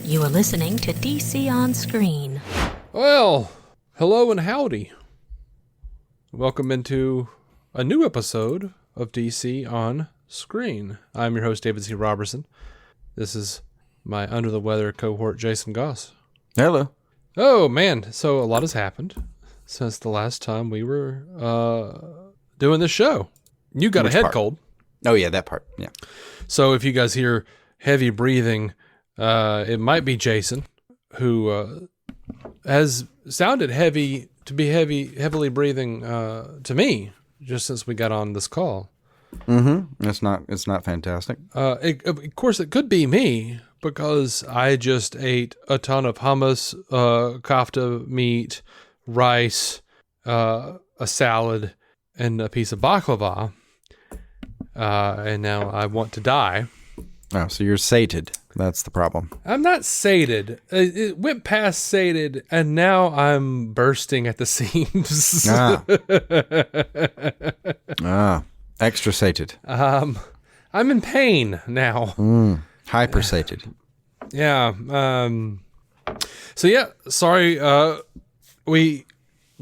You are listening to DC On Screen. Well, hello and howdy. Welcome into a new episode of DC On Screen. I'm your host, David C. Robertson. This is my under the weather cohort, Jason Goss. Hello. Oh, man. So a lot has happened since the last time we were doing this show. You got a head cold. Oh, yeah, that part. Yeah. So if you guys hear heavy breathing, it might be Jason, who has sounded heavy to be heavily breathing to me just since we got on this call. Mm-hmm. It's not fantastic. Of course, it could be me because I just ate a ton of hummus, kofta meat, rice, a salad, and a piece of baklava. And now I want to die. Oh, so you're sated. That's the problem. I'm not sated. It went past sated, and now I'm bursting at the seams. Extra sated. I'm in pain now. Hyper sated. Yeah. So yeah, sorry. We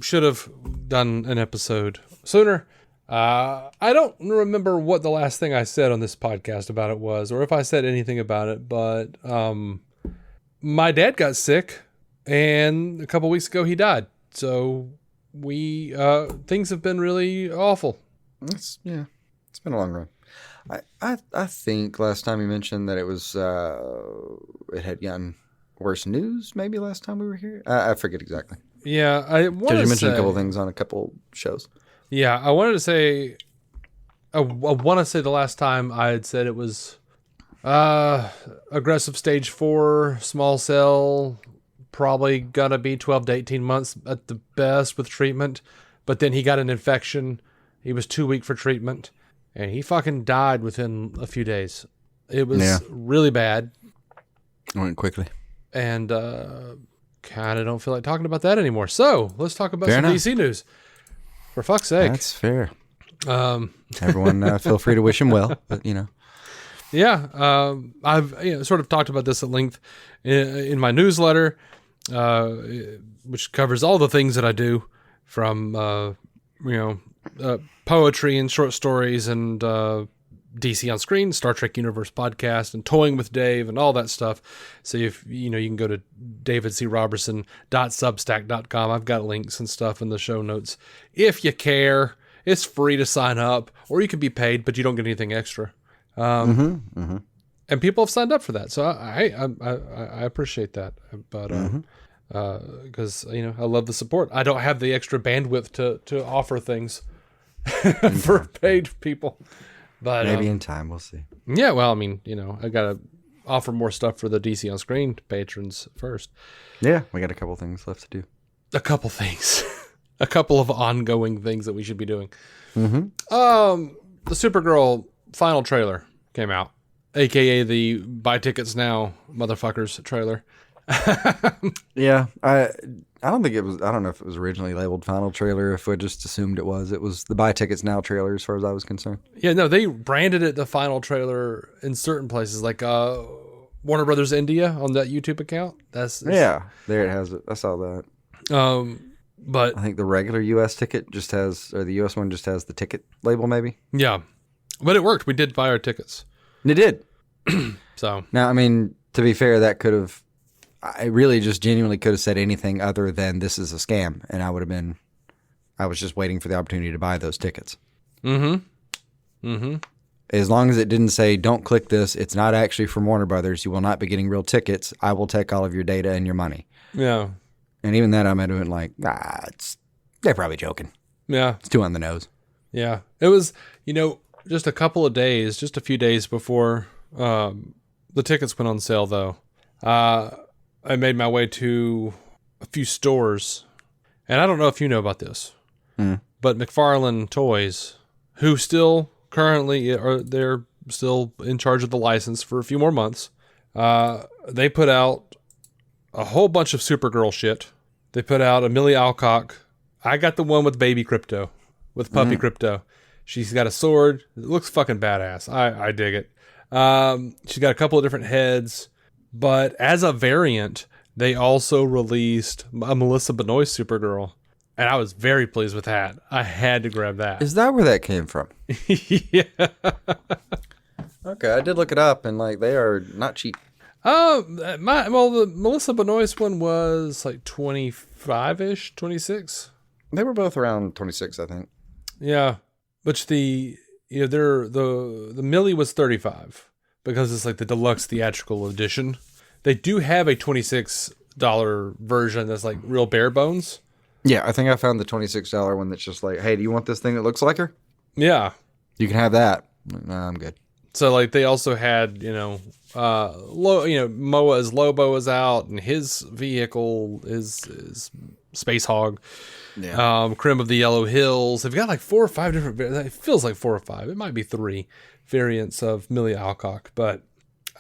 should have done an episode sooner. I don't remember what the last thing I said on this podcast about it was, or if I said anything about it, but my dad got sick, and a couple weeks ago he died. So things have been really awful. It's been a long run. I think last time you mentioned that it was it had gotten worse news. Maybe last time we were here, I forget exactly. Yeah, I because you mentioned a couple things on a couple shows. Yeah, I wanted to say, I want to say the last time I had said it was aggressive stage 4, small cell, probably gonna be 12 to 18 months at the best with treatment. But then he got an infection. He was too weak for treatment, and he fucking died within a few days. It was really bad. It went quickly. And kind of don't feel like talking about that anymore. So let's talk about some DC news. For fuck's sake. That's fair. Everyone feel free to wish him well, but you know. Yeah. I've sort of talked about this at length in my newsletter, which covers all the things that I do from, poetry and short stories and DC on Screen, Star Trek Universe podcast, and Toying with Dave and all that stuff. So if you can go to davidcrobertson.substack.com. I've got links and stuff in the show notes. If you care, it's free to sign up, or you can be paid, but you don't get anything extra. And people have signed up for that, so I appreciate that. But because I love the support. I don't have the extra bandwidth to offer things for paid people. But maybe in time, we'll see. Yeah, well, I mean, I got to offer more stuff for the DC on Screen patrons first. Yeah, we got a couple things left to do. A couple things. A couple of ongoing things that we should be doing. Mm-hmm. The Supergirl final trailer came out, a.k.a. the Buy Tickets Now motherfuckers trailer. Yeah, I don't think it was. I don't know if it was originally labeled final trailer. If I just assumed it was the Buy Tickets Now trailer, as far as I was concerned. Yeah, no, they branded it the final trailer in certain places, like Warner Brothers India on that YouTube account. Yeah, there it has it. I saw that. But I think the regular U.S. ticket just has, or the U.S. one just has the ticket label, maybe. Yeah, but it worked. We did buy our tickets. It did. So now, I mean, to be fair, that could have. I really just genuinely could have said anything other than this is a scam, and I was just waiting for the opportunity to buy those tickets. As long as it didn't say, don't click this, it's not actually from Warner Brothers, you will not be getting real tickets, I will take all of your data and your money. Yeah. And even that I might have been like, they're probably joking. Yeah. It's too on the nose. Yeah. It was, just a few days before the tickets went on sale, though. I made my way to a few stores, and I don't know if you know about this, but McFarlane Toys, who still currently they're still in charge of the license for a few more months. They put out a whole bunch of Supergirl shit. They put out Amelia Alcock. I got the one with baby Crypto, with puppy Crypto. She's got a sword. It looks fucking badass. I dig it. She's got a couple of different heads. But as a variant, they also released a Melissa Benoist Supergirl. And I was very pleased with that. I had to grab that. Is that where that came from? Yeah. Okay, I did look it up, and like they are not cheap. The Melissa Benoist one was like 25-ish, 26. They were both around 26, I think. Yeah, which the Millie was 35 because it's like the deluxe theatrical edition. They do have a $26 version that's like real bare bones. Yeah, I think I found the $26 one that's just like, hey, do you want this thing that looks like her? Yeah, you can have that. Nah, I'm good. So like they also had Moa as Lobo was out, and his vehicle is Space Hog. Yeah. Crim of the Yellow Hills. They've got like 4 or 5 different. It feels like 4 or 5. It might be 3 variants of Millie Alcock, but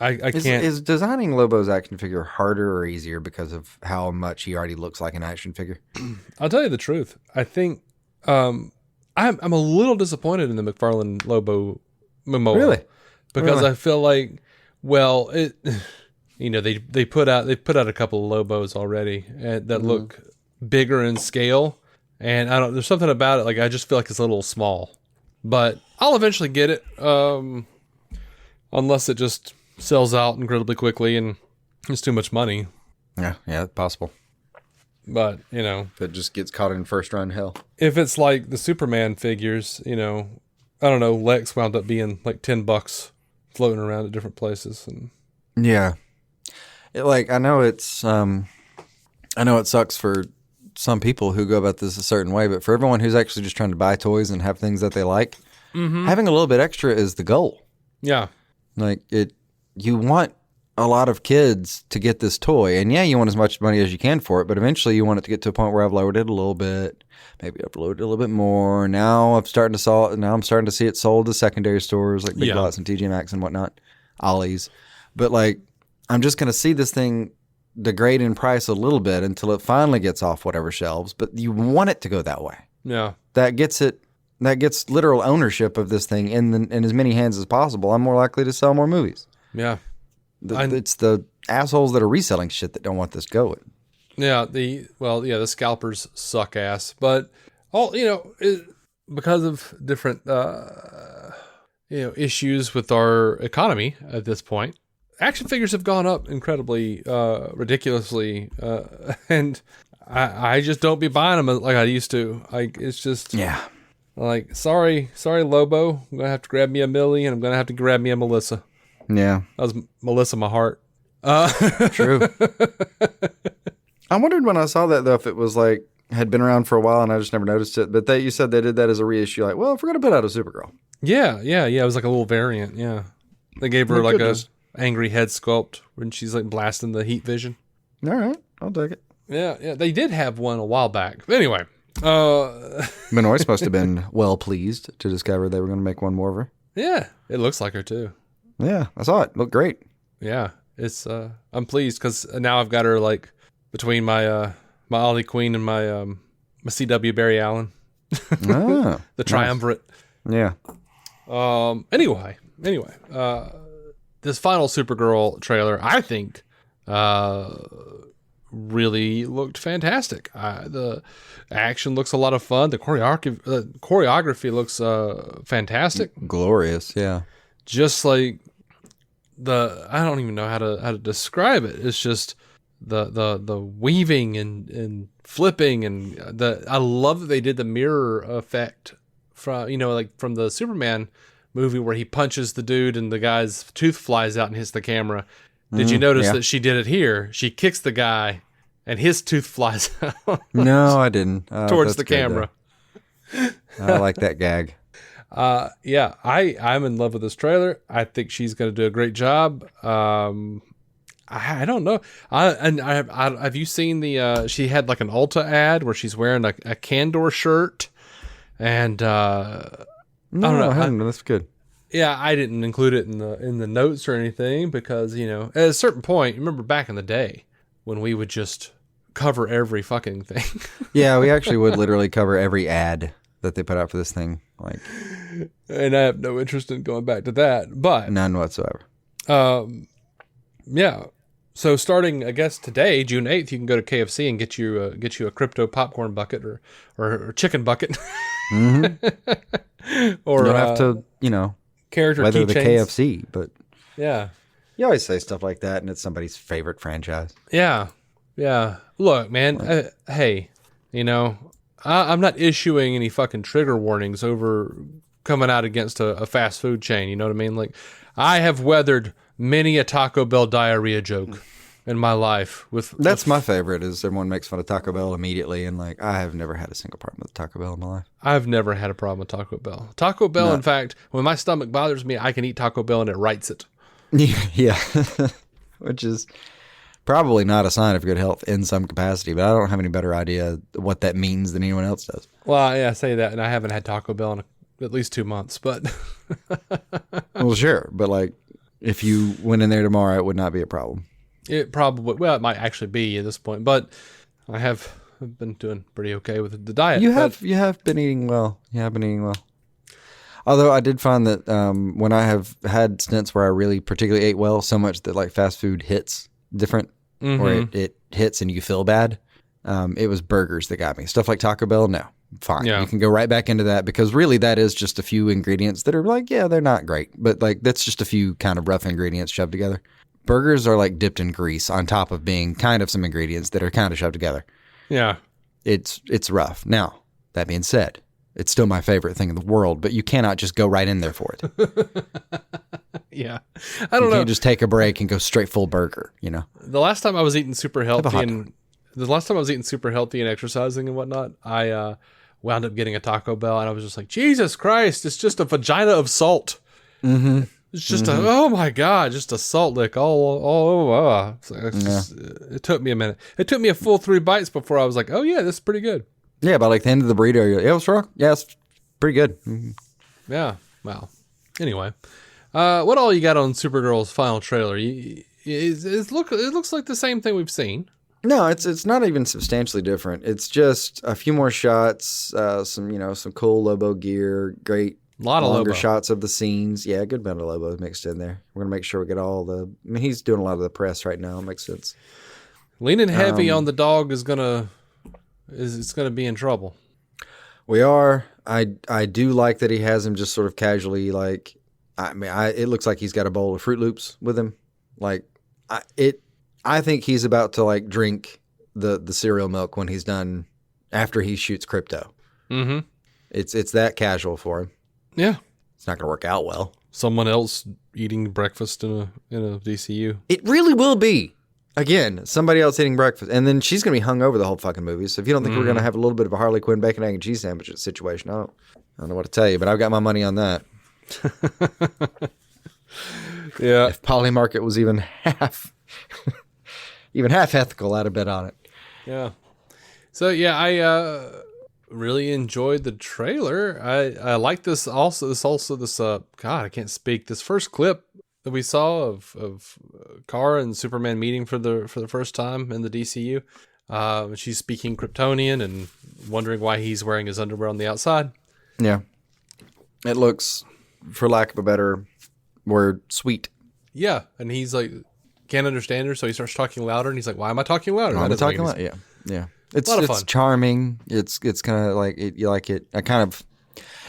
I can't. Is designing Lobo's action figure harder or easier because of how much he already looks like an action figure? I'll tell you the truth. I think I'm a little disappointed in the McFarlane Lobo Momoa. Really? Because I feel like, well, they put out a couple of Lobos already that look bigger in scale, and there's something about it, like I just feel like it's a little small, but I'll eventually get it, unless it just sells out incredibly quickly and it's too much money. Yeah, possible. But if it just gets caught in first run hell, if it's like the Superman figures, I don't know, Lex wound up being like $10 floating around at different places, and yeah, I know it sucks for some people who go about this a certain way, but for everyone who's actually just trying to buy toys and have things that they like, having a little bit extra is the goal. Yeah, you want a lot of kids to get this toy, and you want as much money as you can for it, but eventually you want it to get to a point where I've lowered it a little bit, maybe I've lowered it a little bit more. Now I'm starting to see it sold to secondary stores like Big Lots and TJ Maxx and whatnot, Ollie's. But I'm just going to see this thing degrade in price a little bit until it finally gets off whatever shelves. But you want it to go that way. Yeah, that gets literal ownership of this thing in as many hands as possible. I'm more likely to sell more movies. Yeah. It's the assholes that are reselling shit that don't want this going. Yeah, the scalpers suck ass, but because of different issues with our economy at this point, action figures have gone up incredibly ridiculously, and I just don't be buying them like I used to. Like it's just like sorry Lobo, I'm gonna have to grab me a Millie, and I'm gonna have to grab me a Melissa. Yeah. That was Melissa my heart. True. I wondered when I saw that, though, if it was had been around for a while and I just never noticed it. But you said they did that as a reissue. Like, well, if we're going to put out a Supergirl. Yeah. It was like a little variant. Yeah. They gave her a angry head sculpt when she's blasting the heat vision. All right. I'll take it. Yeah. They did have one a while back. But anyway. Benoist must have been well pleased to discover they were going to make one more of her. Yeah. It looks like her, too. Yeah, I saw it. Looked great. Yeah, it's I'm pleased because now I've got her between my my Ollie Queen and my CW Barry Allen, the triumvirate. Yeah. Anyway, this final Supergirl trailer, I think, really looked fantastic. The action looks a lot of fun. The choreography looks fantastic, glorious. Yeah. Just like I don't even know how to describe it. It's just the weaving and flipping, and I love that they did the mirror effect from from the Superman movie where he punches the dude and the guy's tooth flies out and hits the camera. Did you notice that she did it here? She kicks the guy and his tooth flies out. No, I didn't. Towards the camera. I like that gag. Yeah, I'm in love with this trailer. I think she's going to do a great job. I don't know. Have you seen she had like an Ulta ad where she's wearing a Candor shirt, and no, I don't know. I haven't. That's good. Yeah, I didn't include it in the notes or anything because at a certain point, remember back in the day when we would just cover every fucking thing. Yeah, we actually would literally cover every ad that they put out for this thing. And I have no interest in going back to that, but none whatsoever. Yeah, So starting, I guess today, June 8th, you can go to KFC and get you a crypto popcorn bucket or chicken bucket, or You don't have to, character whether the keychains. KFC, but Yeah, you always say stuff like that, and it's somebody's favorite franchise. yeah. Look, man. Hey, I'm not issuing any fucking trigger warnings over coming out against a fast food chain. You know what I mean? Like, I have weathered many a Taco Bell diarrhea joke in my life. That's my favorite. Is everyone makes fun of Taco Bell immediately, and like I have never had a single problem with Taco Bell in my life. I've never had a problem with Taco Bell. Taco Bell, No. in fact, when my stomach bothers me, I can eat Taco Bell and it rights it. Yeah, which is probably not a sign of good health in some capacity, but I don't have any better idea what that means than anyone else does. Well, yeah, I say that, and I haven't had Taco Bell in at least 2 months, but Well, sure, but like if you went in there tomorrow, it would not be a problem. it probably, well, it might actually be at this point, but I have been doing pretty okay with the diet. You but- have been eating well. You have been eating well. Although I did find that when I have had stints where I really particularly ate well, so much that like fast food hits different, or it hits and you feel bad. It was burgers that got me. Stuff like Taco Bell, no, fine. Yeah. You can go right back into that because really that is just a few ingredients that are like, yeah, they're not great, but like that's just a few kind of rough ingredients shoved together. Burgers are like dipped in grease on top of being kind of some ingredients that are kind of shoved together. yeah. It's rough. Now, that being said, it's still my favorite thing in the world, but you cannot just go right in there for it. Yeah. I You don't know. can't just take a break and go straight full burger, The last time I was eating super healthy hot and exercising and whatnot, I wound up getting a Taco Bell, and I was just like, Jesus Christ, it's just a vagina of salt. Mm-hmm. It's just oh my God, just a salt lick all over. It took me a minute. It took me a full 3 bites before I was like, oh yeah, this is pretty good. Yeah, by like the end of the burrito, you're like, yeah, what's wrong? Yeah, it's pretty good. Mhm. Yeah. Wow. Anyway, what all you got on Supergirl's final trailer? It looks like the same thing we've seen. No, it's not even substantially different. It's just a few more shots, some cool Lobo gear, great A lot of longer Lobo. shots of the scenes. Yeah, a good amount of Lobo mixed in there. We're gonna make sure we get all the. I mean, he's doing a lot of the press right now. It makes sense. Leaning heavy on the dog is gonna be in trouble. We are. I do like that he has him just sort of casually like. It looks like he's got a bowl of Fruit Loops with him. Like, I think he's about to like drink the cereal milk when he's done after he shoots Crypto. Mm-hmm. It's that casual for him. Yeah. It's not going to work out well. Someone else eating breakfast in a DCU. It really will be. Again, somebody else eating breakfast, and then she's going to be hung over the whole fucking movie. So if you don't think we're going to have a little bit of a Harley Quinn bacon, egg, and cheese sandwich situation, I don't know what to tell you, but I've got my money on that. Yeah. If Poly Market was even half ethical, I'd have bet on it. Yeah. So yeah, I really enjoyed the trailer. I like this also. God, I can't speak. This first clip that we saw of Kara and Superman meeting for the first time in the DCU. She's speaking Kryptonian and wondering why he's wearing his underwear on the outside. Yeah. It looks, for lack of a better word, sweet. Yeah, and he's like, can't understand her, so he starts talking louder, and he's like, why am I talking louder? I'm That doesn't talking make about, any yeah. It's lot of fun. charming. It's kind of like you like it. I kind of,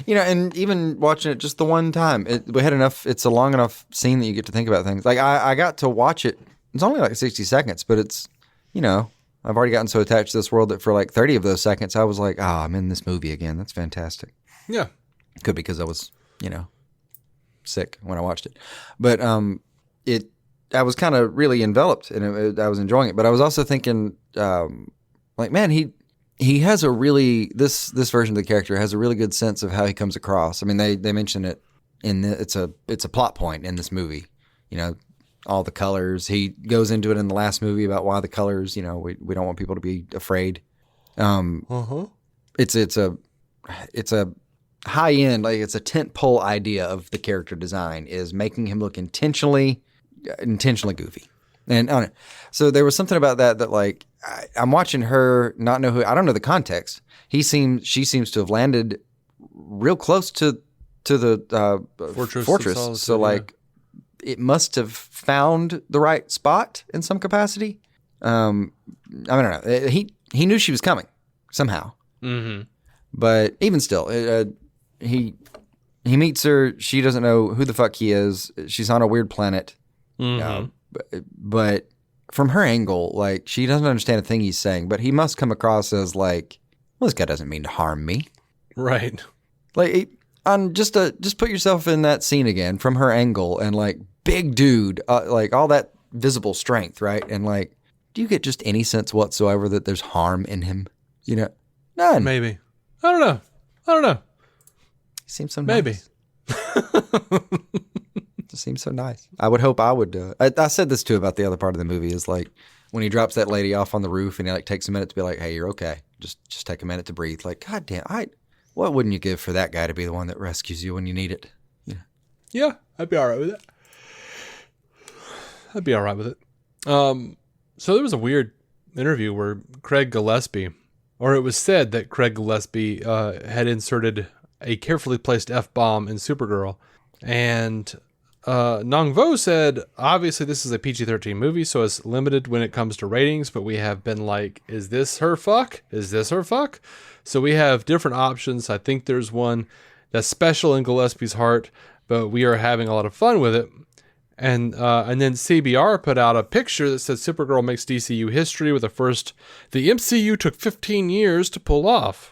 and even watching it just the one time, we had enough. It's a long enough scene that you get to think about things. Like I got to watch it. It's only like 60 seconds, but it's, I've already gotten so attached to this world that for like 30 of those seconds, I was like, I'm in this movie again. That's fantastic. Yeah. Could be because I was, sick when I watched it, but I was kind of really enveloped and I was enjoying it. But I was also thinking, like, man, he has a really this version of the character has a really good sense of how he comes across. I mean, they mention it it's a plot point in this movie. All the colors. He goes into it in the last movie about why the colors. We don't want people to be afraid. It's a high end, like it's a tent pole idea of the character design is making him look intentionally goofy. And so there was something about that like I'm watching her not know who, I don't know the context. She seems to have landed real close to the fortress. Solitude, So like it must have found the right spot in some capacity. I don't know. He knew she was coming somehow. Mm-hmm. But even still, he meets her. She doesn't know who the fuck he is. She's on a weird planet. Mm-hmm. But from her angle, like, she doesn't understand a thing he's saying, but he must come across as like, well, this guy doesn't mean to harm me. Right. Like, just put yourself in that scene again from her angle, and like, big dude, like all that visible strength, right? And like, do you get just any sense whatsoever that there's harm in him? You know, none. Maybe. I don't know. He seems so Maybe. nice. Just seems so nice. I would hope I would do it. I said this too about the other part of the movie is like when he drops that lady off on the roof and he like takes a minute to be like, hey, you're okay. Just take a minute to breathe. Like, God damn, what wouldn't you give for that guy to be the one that rescues you when you need it? Yeah, I'd be all right with it. So there was a weird interview where Craig Gillespie, or it was said that Craig Gillespie had inserted a carefully placed F-bomb in Supergirl. And Nong Vo said, obviously this is a PG-13 movie, so it's limited when it comes to ratings, but we have been like, is this her fuck? Is this her fuck? So we have different options. I think there's one that's special in Gillespie's heart, but we are having a lot of fun with it. And then CBR put out a picture that said Supergirl makes DCU history with the MCU took 15 years to pull off.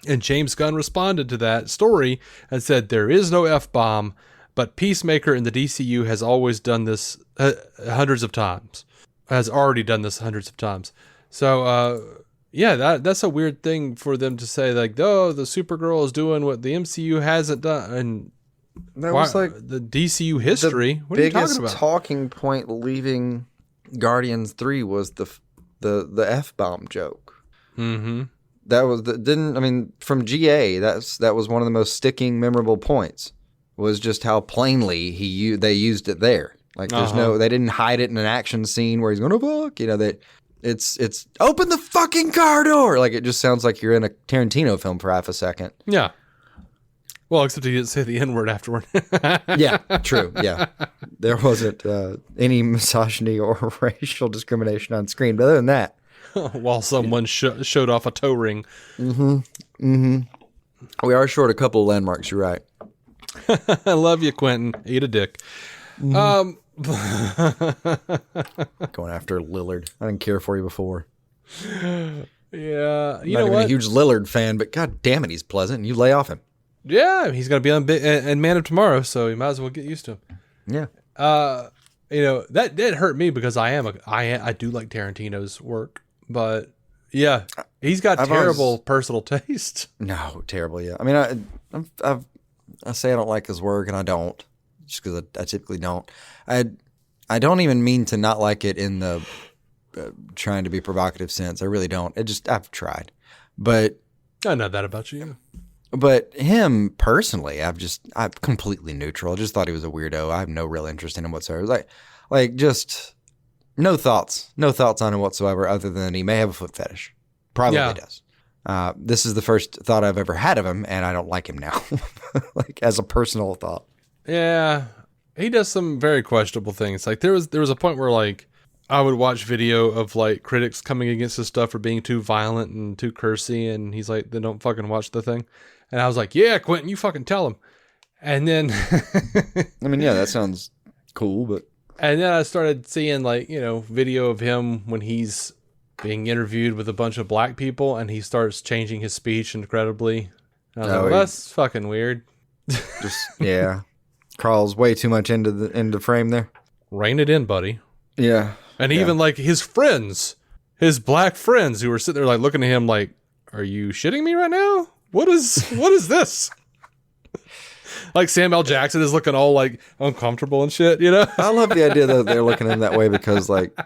And James Gunn responded to that story and said, there is no F-bomb, but Peacemaker in the DCU has always done this hundreds of times. Has already done this hundreds of times. So, yeah, that's a weird thing for them to say, like, oh, the Supergirl is doing what the MCU hasn't done. And that was like the DCU history. What are you talking about? Biggest talking point leaving Guardians 3 was the F-bomb joke. Mm-hmm. That was from GA, that was one of the most sticking, memorable points. Was just how plainly they used it there. Like they didn't hide it in an action scene where he's going to fuck. You know that it's open the fucking car door. Like it just sounds like you're in a Tarantino film for half a second. Yeah. Well, except he didn't say the N-word afterward. Yeah, true. Yeah, there wasn't any misogyny or racial discrimination on screen. But other than that. While someone showed off a toe ring. Mm-hmm. Mm-hmm. We are short a couple of landmarks, you're right. I love you, Quentin. Eat a dick. Mm-hmm. Going after Lillard. I didn't care for you before. Yeah. You know what? I'm not even a huge Lillard fan, but god damn it, he's pleasant, and you lay off him. Yeah, he's going to be on and Man of Tomorrow, so you might as well get used to him. Yeah. That did hurt me because I do like Tarantino's work. But yeah, he's got terrible personal taste. No, terrible. Yeah, I mean, I say I don't like his work, and I don't, just because I typically don't. I don't even mean to not like it in the trying to be provocative sense. I really don't. I've tried, but I know that about you. But him personally, I'm completely neutral. I just thought he was a weirdo. I have no real interest in him whatsoever. Like just. No thoughts on him whatsoever other than he may have a foot fetish. Probably does. This is the first thought I've ever had of him, and I don't like him now. Like, as a personal thought. Yeah. He does some very questionable things. Like, there was a point where, like, I would watch video of, like, critics coming against his stuff for being too violent and too cursy, and he's like, then don't fucking watch the thing. And I was like, yeah, Quentin, you fucking tell him. And then... I mean, yeah, that sounds cool, but... And then I started seeing, like, video of him when he's being interviewed with a bunch of black people, and he starts changing his speech incredibly. And I was like, well, that's fucking weird. Yeah. Crawls way too much into the frame there. Rein it in, buddy. Yeah. And even, like, his friends, his black friends who were sitting there, like, looking at him like, are you shitting me right now? What is this? Like Samuel L. Jackson is looking all like uncomfortable and shit, I love the idea that they're looking at him that way because like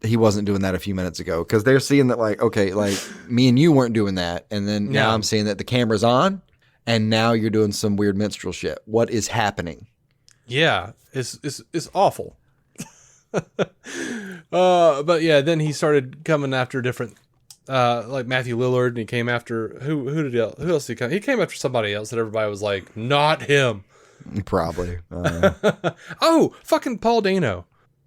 he wasn't doing that a few minutes ago. Because they're seeing that like, okay, like me and you weren't doing that. And then now I'm seeing that the camera's on and now you're doing some weird minstrel shit. What is happening? Yeah, it's awful. But yeah, then he started coming after different like Matthew Lillard, and he came after who else did he come? He came after somebody else that everybody was like, not him. Probably. Oh, fucking Paul Dano.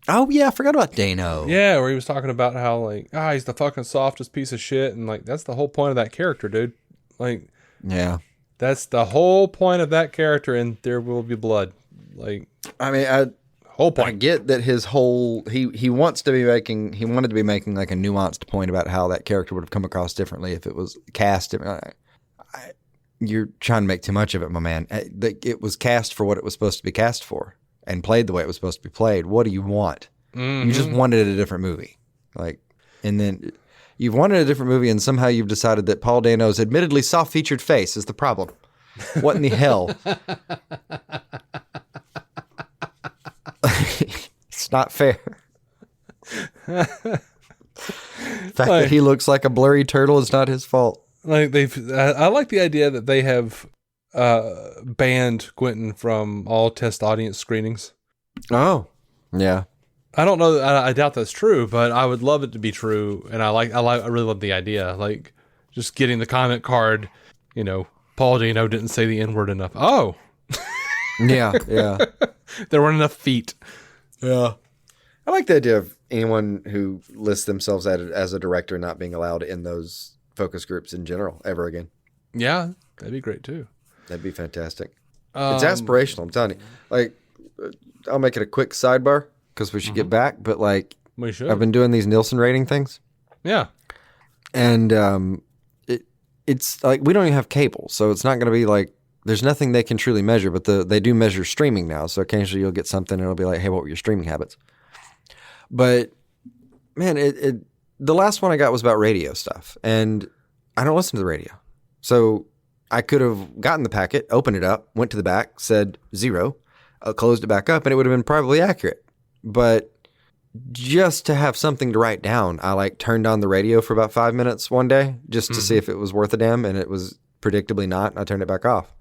Oh, yeah, I forgot about Dano. Yeah, where he was talking about how, like, he's the fucking softest piece of shit. And, like, that's the whole point of that character, dude. Like, Yeah. that's the whole point of that character, and There Will Be Blood. Like, I mean, whole I point. get that his whole he wanted to be making like a nuanced point about how that character would have come across differently if it was cast. You're trying to make too much of it, my man. It was cast for what it was supposed to be cast for, and played the way it was supposed to be played. What do you want? Mm-hmm. You just wanted a different movie, and then you've wanted a different movie, and somehow you've decided that Paul Dano's admittedly soft-featured face is the problem. What in the hell? It's not fair. The fact that he looks like a blurry turtle is not his fault. Like I like the idea that they have banned Quentin from all test audience screenings. Oh, yeah. I don't know. I doubt that's true, but I would love it to be true. And I really love the idea. Like just getting the comment card. You know, Paul Dano didn't say the N-word enough. Oh, yeah. there weren't enough feet. Yeah. I like the idea of anyone who lists themselves as a director not being allowed in those focus groups in general ever again. Yeah, that'd be great too. That'd be fantastic. It's aspirational, I'm telling you. Like, I'll make it a quick sidebar because we should get back, but like, we should. I've been doing these Nielsen rating things. Yeah. And it's like, we don't even have cable, so it's not going to be like, there's nothing they can truly measure, but they do measure streaming now. So occasionally you'll get something and it'll be like, hey, what were your streaming habits? But man, the last one I got was about radio stuff, and I don't listen to the radio. So I could have gotten the packet, opened it up, went to the back, said 0, closed it back up, and it would have been probably accurate. But just to have something to write down, I like turned on the radio for about 5 minutes one day just to see if it was worth a damn, and it was predictably not, and I turned it back off.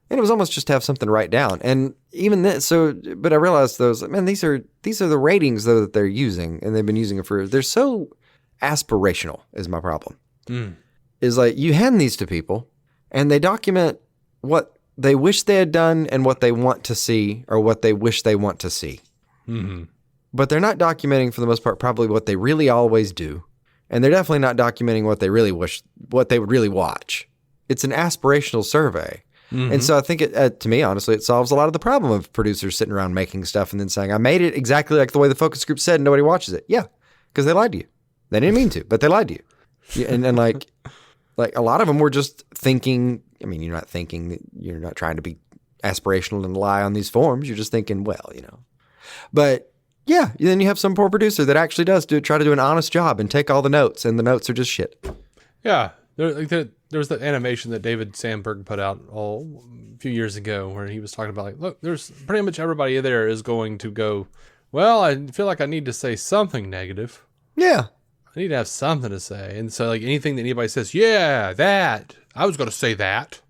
And it was almost just to have something to write down. And even then, but I realized these are the ratings though that they're using, and they've been using it they're so aspirational is my problem. Is like you hand these to people and they document what they wish they had done and what they want to see or what they wish they want to see. Mm-hmm. But they're not documenting for the most part probably what they really always do. And they're definitely not documenting what they would really watch. It's an aspirational survey. Mm-hmm. And so I think to me, honestly, it solves a lot of the problem of producers sitting around making stuff and then saying, I made it exactly like the way the focus group said and nobody watches it. Yeah, because they lied to you. They didn't mean to, but they lied to you. Yeah, and like a lot of them were just thinking, I mean, you're not trying to be aspirational and lie on these forums. You're just thinking, well, But yeah, then you have some poor producer that actually does try to do an honest job and take all the notes, and the notes are just shit. Yeah. There was that animation that David Sandberg put out a few years ago where he was talking about, like, look, there's pretty much everybody there is going to go, well, I feel like I need to say something negative. Yeah. I need to have something to say. And so, like, anything that anybody says, yeah, that, I was going to say that.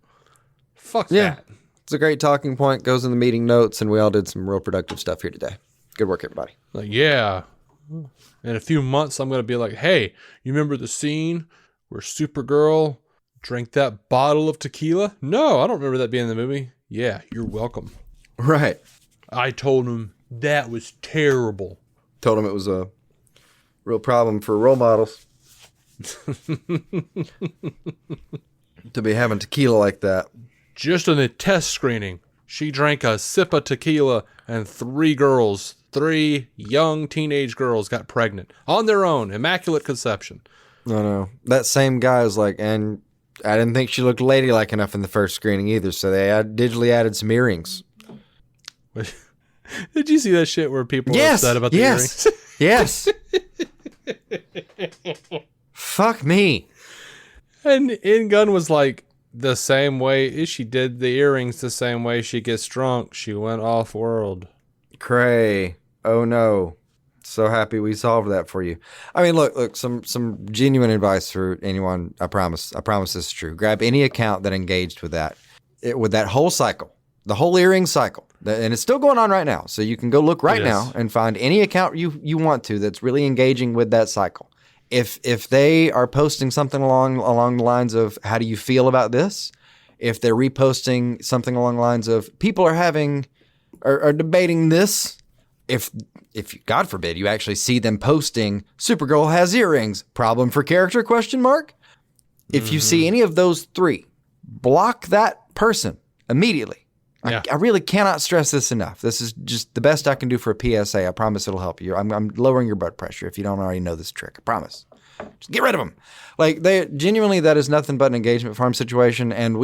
Fuck that. It's a great talking point, goes in the meeting notes, and we all did some real productive stuff here today. Good work, everybody. Like, yeah. In a few months, I'm going to be like, hey, you remember the scene where Supergirl drank that bottle of tequila? No, I don't remember that being in the movie. Yeah, you're welcome. Right. I told him that was terrible. Told him it was a real problem for role models to be having tequila like that. Just in a test screening, she drank a sip of tequila and 3 young teenage girls got pregnant on their own. Immaculate conception. No. That same guy is like, and I didn't think she looked ladylike enough in the first screening either, so they digitally added some earrings. Did you see that shit where people were upset about the earrings? Yes. Fuck me. And In Gun was like, the same way she did the earrings, the same way she gets drunk, she went off world. Cray. Oh no. So happy we solved that for you. I mean, look, some genuine advice for anyone. I promise this is true. Grab any account that engaged with that, with that whole cycle, the whole earring cycle, and it's still going on right now. So you can go look right now and find any account you want to that's really engaging with that cycle. If they are posting something along the lines of how do you feel about this, if they're reposting something along the lines of people are debating this, if God forbid you actually see them posting Supergirl has earrings, problem for character ? If you see any of those three, block that person immediately. Yeah. I really cannot stress this enough. This is just the best I can do for a PSA. I promise it'll help you. I'm lowering your blood pressure if you don't already know this trick. I promise. Just get rid of them. Like they genuinely, that is nothing but an engagement farm situation. And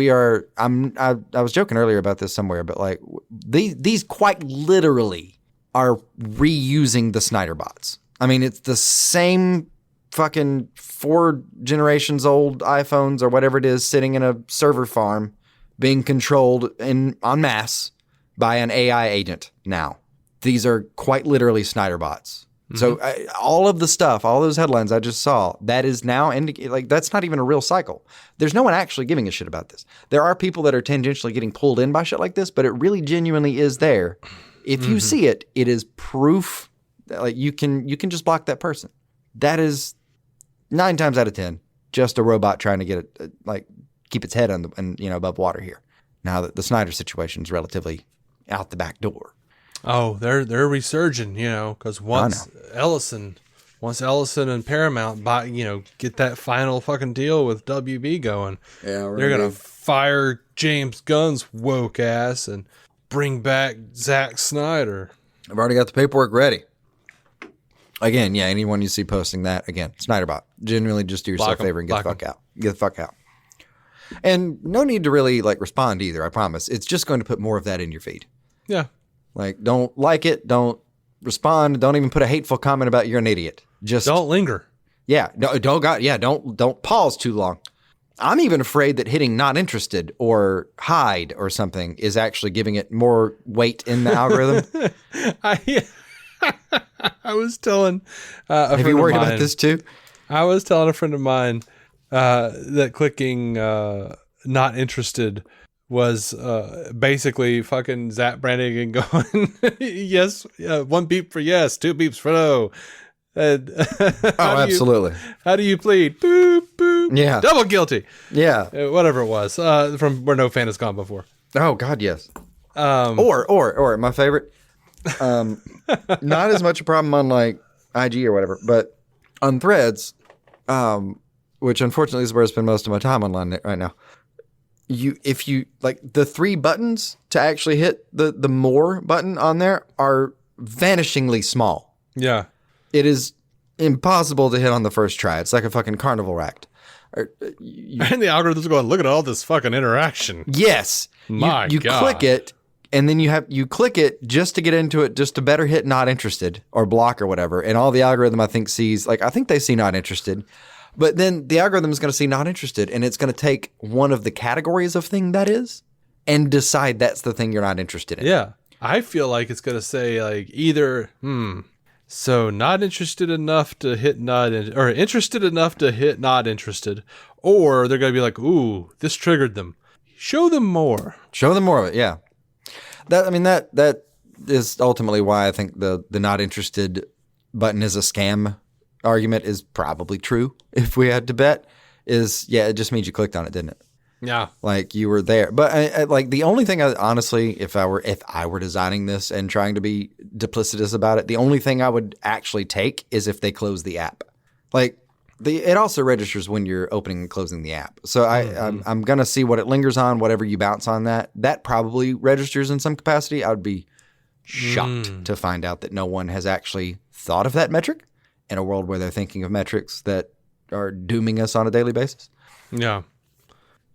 I was joking earlier about this somewhere, but like these quite literally are reusing the Snyder bots. I mean, it's the same fucking 4 generations old iPhones or whatever it is sitting in a server farm being controlled en masse by an AI agent now. These are quite literally Snyder bots. So all of the stuff, all those headlines I just saw, that is now like that's not even a real cycle. There's no one actually giving a shit about this. There are people that are tangentially getting pulled in by shit like this, but it really genuinely is there. If you see it, it is proof that like you can just block that person. That is 9 times out of 10 just a robot trying to get it like keep its head above water here. Now that the Snyder situation is relatively out the back door. Oh, they're resurging, because once Ellison and Paramount get that final fucking deal with WB going, they're gonna fire James Gunn's woke ass and bring back Zack Snyder. I've already got the paperwork ready. Again, yeah, anyone you see posting that, again, Snyderbot. Genuinely just do yourself a favor and get the fuck out. Get the fuck out. And no need to really like respond either, I promise. It's just going to put more of that in your feed. Yeah. Like, don't like it, don't respond, don't even put a hateful comment about you're an idiot. Just don't linger. Yeah, don't pause too long. I'm even afraid that hitting not interested or hide or something is actually giving it more weight in the algorithm. I was telling a Have friend you worried of mine, about this too? I was telling a friend of mine that clicking not interested was basically fucking Zap Brannigan going, yes, 1 beep for yes, 2 beeps for no. Absolutely. How do you plead? Boop, boop. Yeah. Double guilty. Yeah. Whatever it was. From where no fan has gone before. Oh, God, yes. Or my favorite, not as much a problem on like IG or whatever, but on Threads, which unfortunately is where I spend most of my time online right now. If you like the 3 buttons to actually hit the more button on there are vanishingly small. Yeah. It is impossible to hit on the first try. It's like a fucking carnival act. And the algorithm's going, look at all this fucking interaction. Yes. My you God. click it, and then you click it just to get into it, just to better hit not interested or block or whatever. And all the algorithm I think they see not interested. But then the algorithm is going to see not interested, and it's going to take one of the categories of thing that is and decide that's the thing you're not interested in. Yeah. I feel like it's going to say like either, so not interested enough to hit or interested enough to hit not interested, or they're going to be like, ooh, this triggered them. Show them more. Show them more of it, yeah. That is ultimately why I think the not interested button is a scam argument is probably true. If we had to bet, it just means you clicked on it, didn't it? Yeah, like you were there. But I like the only thing honestly, if I were designing this and trying to be duplicitous about it, the only thing I would actually take is if they close the app. Like it also registers when you're opening and closing the app. So I'm gonna see what it lingers on, whatever you bounce on that probably registers in some capacity. I would be shocked to find out that no one has actually thought of that metric in a world where they're thinking of metrics that are dooming us on a daily basis. Yeah.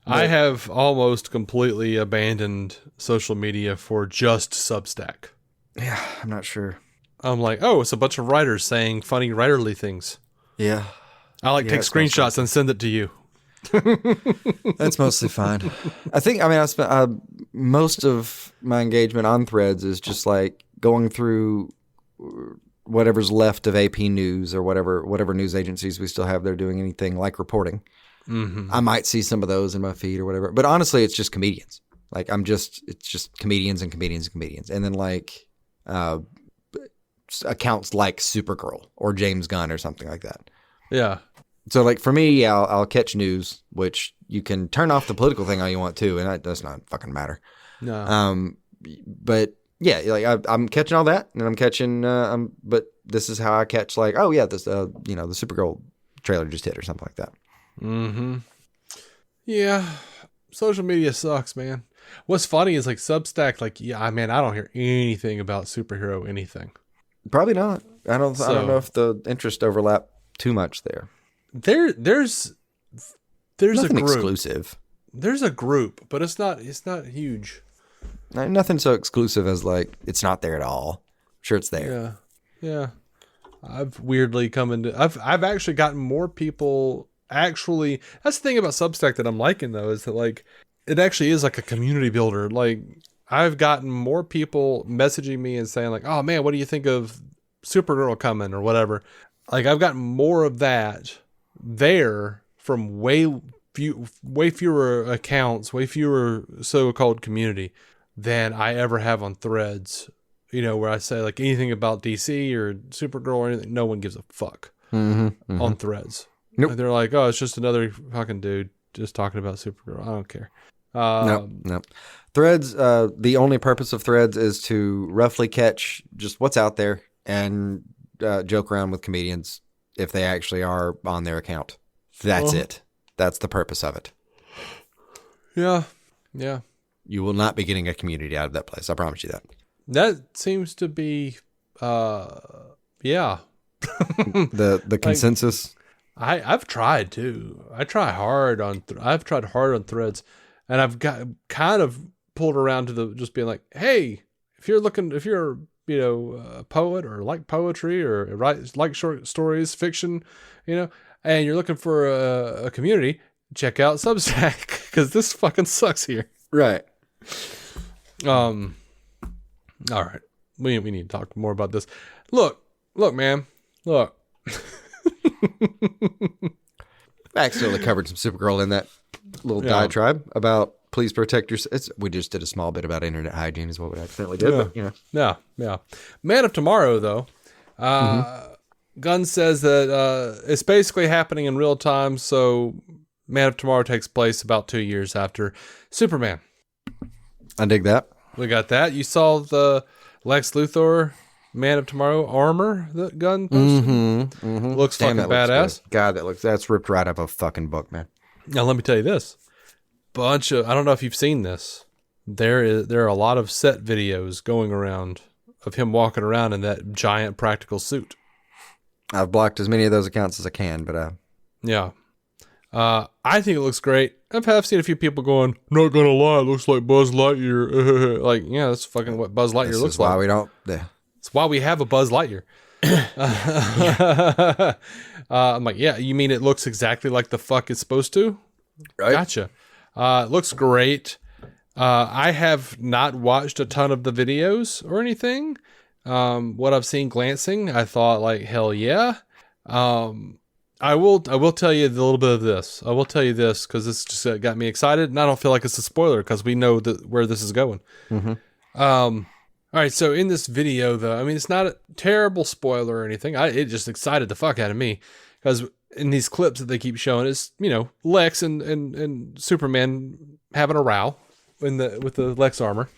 I have almost completely abandoned social media for just Substack. Yeah, I'm not sure. I'm like, oh, it's a bunch of writers saying funny writerly things. Yeah. I take screenshots and send it to you. That's mostly fine. I spent most of my engagement on Threads is just like going through whatever's left of AP News or whatever news agencies we still have there doing anything like reporting. Mm-hmm. I might see some of those in my feed or whatever, but honestly, it's just comedians. Like it's just comedians and comedians and comedians, and then like accounts like Supergirl or James Gunn or something like that. Yeah, So, like, for me, yeah, I'll catch news, which you can turn off the political thing all you want to, and that does not fucking matter. No. But yeah, like I'm catching all that, and I'm catching. But this is how I catch, like, oh yeah, this, the Supergirl trailer just hit or something like that. Mm-hmm. Yeah, social media sucks, man. What's funny is like Substack, like, yeah, man, I don't hear anything about superhero anything. Probably not. I don't know if the interest overlap too much there. There's Nothing a group. exclusive. There's a group, but it's not huge. Nothing so exclusive as, like, it's not there at all. Sure, it's there. Yeah. I've weirdly I've actually gotten more people. Actually, that's the thing about Substack that I'm liking, though, is that, like, it actually is like a community builder. Like, I've gotten more people messaging me and saying, like, oh man, what do you think of Supergirl coming or whatever? Like, I've gotten more of that there from way fewer accounts, way fewer so-called community than I ever have on Threads. You know, where I say, like, anything about DC or Supergirl or anything, no one gives a fuck on Threads. Nope. They're like, oh, it's just another fucking dude just talking about Supergirl. I don't care. Nope. Threads, the only purpose of Threads is to roughly catch just what's out there and joke around with comedians if they actually are on their account. That's it. That's the purpose of it. Yeah. You will not be getting a community out of that place. I promise you that. That seems to be, yeah. The consensus. I've tried too. I've tried hard on Threads, and I've got kind of pulled around to the just being like, hey, if you're a poet or like poetry or like short stories, fiction, and you're looking for a community, check out Substack because this fucking sucks here. Right. All right. We need to talk more about this. Look, man. Look. I accidentally covered some Supergirl in that little diatribe about please protect yourself. We just did a small bit about internet hygiene is what we accidentally did. But, Yeah. Man of Tomorrow, though. Gunn says that it's basically happening in real time, so Man of Tomorrow takes place about 2 years after Superman. I dig that. We got that. You saw the Lex Luthor Man of Tomorrow armor that Gunn posted? Looks fucking badass. God, that's ripped right out of a fucking book, man. Now let me tell you this. I don't know if you've seen this. There are a lot of set videos going around of him walking around in that giant practical suit. I've blocked as many of those accounts as I can, but yeah. I think it looks great. I've seen a few people going, not gonna lie, it looks like Buzz Lightyear. Like, yeah, that's fucking what Buzz Lightyear looks like. Why we don't. Yeah. It's why we have a Buzz Lightyear. I'm like, yeah, you mean it looks exactly like the fuck it's supposed to? Right. Gotcha. It looks great. I have not watched a ton of the videos or anything. What I've seen glancing, I thought, like, hell yeah. I will tell you a little bit of this. I will tell you this because this just got me excited, and I don't feel like it's a spoiler because we know where this is going. All right, so in this video, though, I mean, it's not a terrible spoiler or anything. It just excited the fuck out of me because in these clips that they keep showing, it's Lex and Superman having a row with the Lex armor,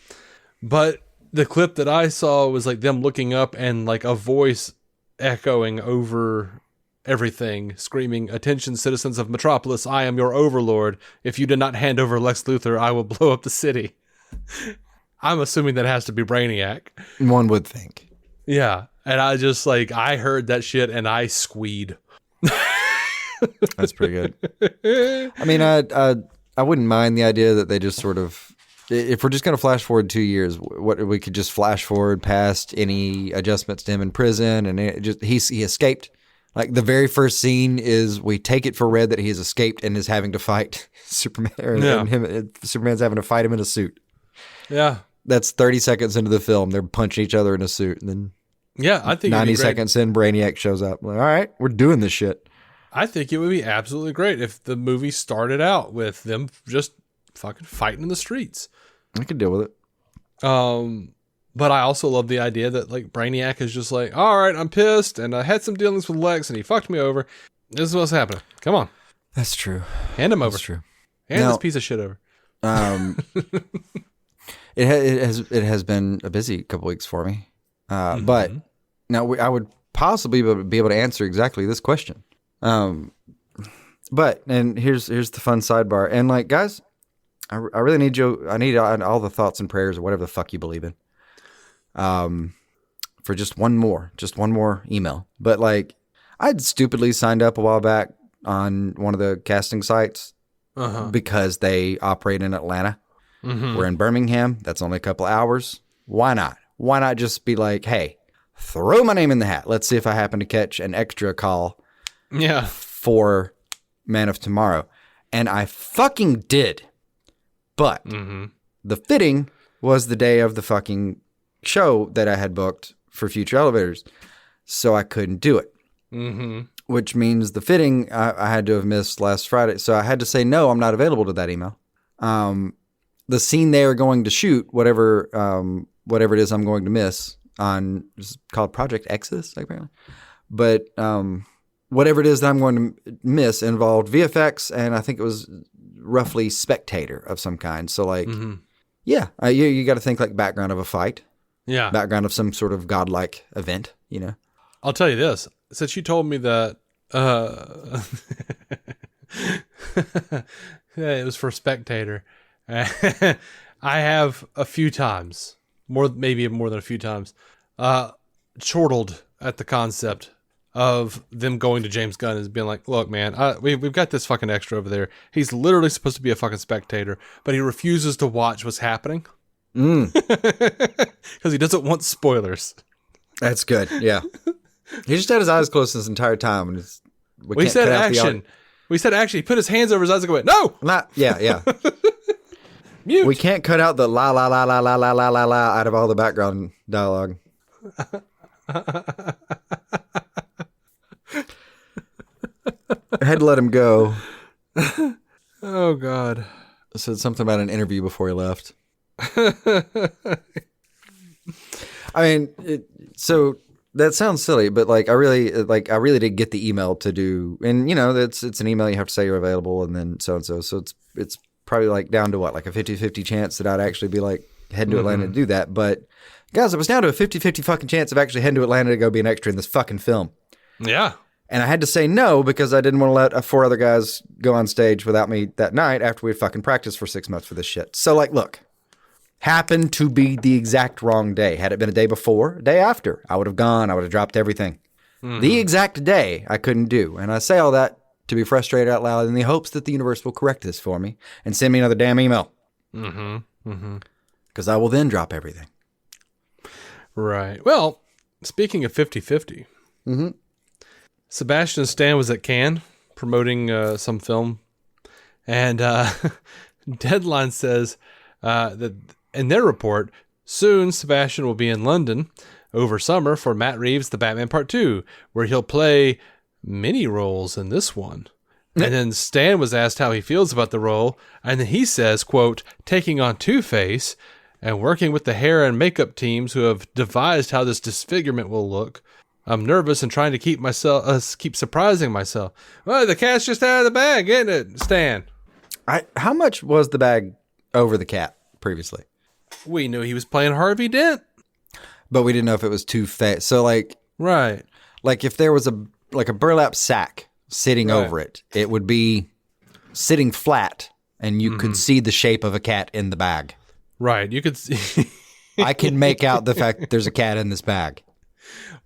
but the clip that I saw was like them looking up and like a voice echoing over everything, screaming, "Attention, citizens of Metropolis! I am your overlord. If you do not hand over Lex Luthor, I will blow up the city." I'm assuming that has to be Brainiac. One would think. Yeah. And I just I heard that shit and I squeed. That's pretty good. I mean, I wouldn't mind the idea that they just sort of, if we're just going to flash forward 2 years, what we could just flash forward past any adjustments to him in prison and he escaped. Like the very first scene is we take it for read that he has escaped and is having to fight Superman. Superman's having to fight him in a suit. Yeah. That's 30 seconds into the film. They're punching each other in a suit. And then I think 90 seconds in, Brainiac shows up. Like, all right, we're doing this shit. I think it would be absolutely great if the movie started out with them just fucking fighting in the streets. I could deal with it. But I also love the idea that Brainiac is just like, all right, I'm pissed and I had some dealings with Lex and he fucked me over. This is what's happening. Come on. That's true. Hand him over. That's true. Hand Now- this piece of shit over. It has been a busy couple weeks for me. But now I would possibly be able to answer exactly this question. But here's the fun sidebar. And like, guys, I really need you. I need all the thoughts and prayers or whatever the fuck you believe in. For just one more email. But like, I'd stupidly signed up a while back on one of the casting sites because they operate in Atlanta. We're in Birmingham. That's only a couple hours. Why not? Why not just be like, hey, throw my name in the hat. Let's see if I happen to catch an extra call. Yeah. For Man of Tomorrow. And I fucking did. But the fitting was the day of the fucking show that I had booked for Future Elevators. So I couldn't do it. Which means the fitting I had to have missed last Friday. So I had to say, no, I'm not available to that email. The scene they are going to shoot, whatever it is I'm going to miss on, it's called Project Exodus, apparently. But whatever it is that I'm going to miss involved VFX, and I think it was roughly spectator of some kind. So like, you got to think like background of a fight. Yeah. Background of some sort of godlike event, you know. I'll tell you this. Since you told me that it was for spectator, I have a few times, maybe more than a few times, chortled at the concept of them going to James Gunn and being like, look, man, we've got this fucking extra over there. He's literally supposed to be a fucking spectator, but he refuses to watch what's happening. Because he doesn't want spoilers. That's good. Yeah. He just had his eyes closed this entire time. And we said action. We said action. He put his hands over his eyes and go, no! Yeah. Mute. We can't cut out the la la la la la la la la la out of all the background dialogue. I had to let him go. Oh, God. I said something about an interview before he left. I mean, so that sounds silly, but like I really did get the email to do, and you know, it's an email, you have to say you're available and then so and so. So it's probably like down to what, like a 50-50 chance that I'd actually be like heading to Atlanta to do that. But guys, it was down to a 50-50 fucking chance of actually heading to Atlanta to go be an extra in this fucking film. Yeah. And I had to say no because I didn't want to let 4 other guys go on stage without me that night after we had fucking practiced for 6 months for this shit. So like, look, happened to be the exact wrong day. Had it been a day before, a day after, I would have gone. I would have dropped everything. The exact day I couldn't do. And I say all that to be frustrated out loud in the hopes that the universe will correct this for me and send me another damn email. Because I will then drop everything. Right. Well, speaking of 50-50, Sebastian Stan was at Cannes promoting some film. And Deadline says that in their report, soon Sebastian will be in London over summer for Matt Reeves' The Batman Part 2, where he'll play many roles in this one. And then Stan was asked how he feels about the role, and then he says, quote, taking on Two-Face and working with the hair and makeup teams who have devised how this disfigurement will look. I'm nervous and trying to keep surprising myself. Well, the cat's just out of the bag, isn't it, Stan? How much was the bag over the cat previously? We knew he was playing Harvey Dent, but we didn't know if it was Two-Face. So like, right, like if there was a burlap sack sitting over it, it would be sitting flat, and you could see the shape of a cat in the bag. Right, you could see. I can make out the fact that there's a cat in this bag.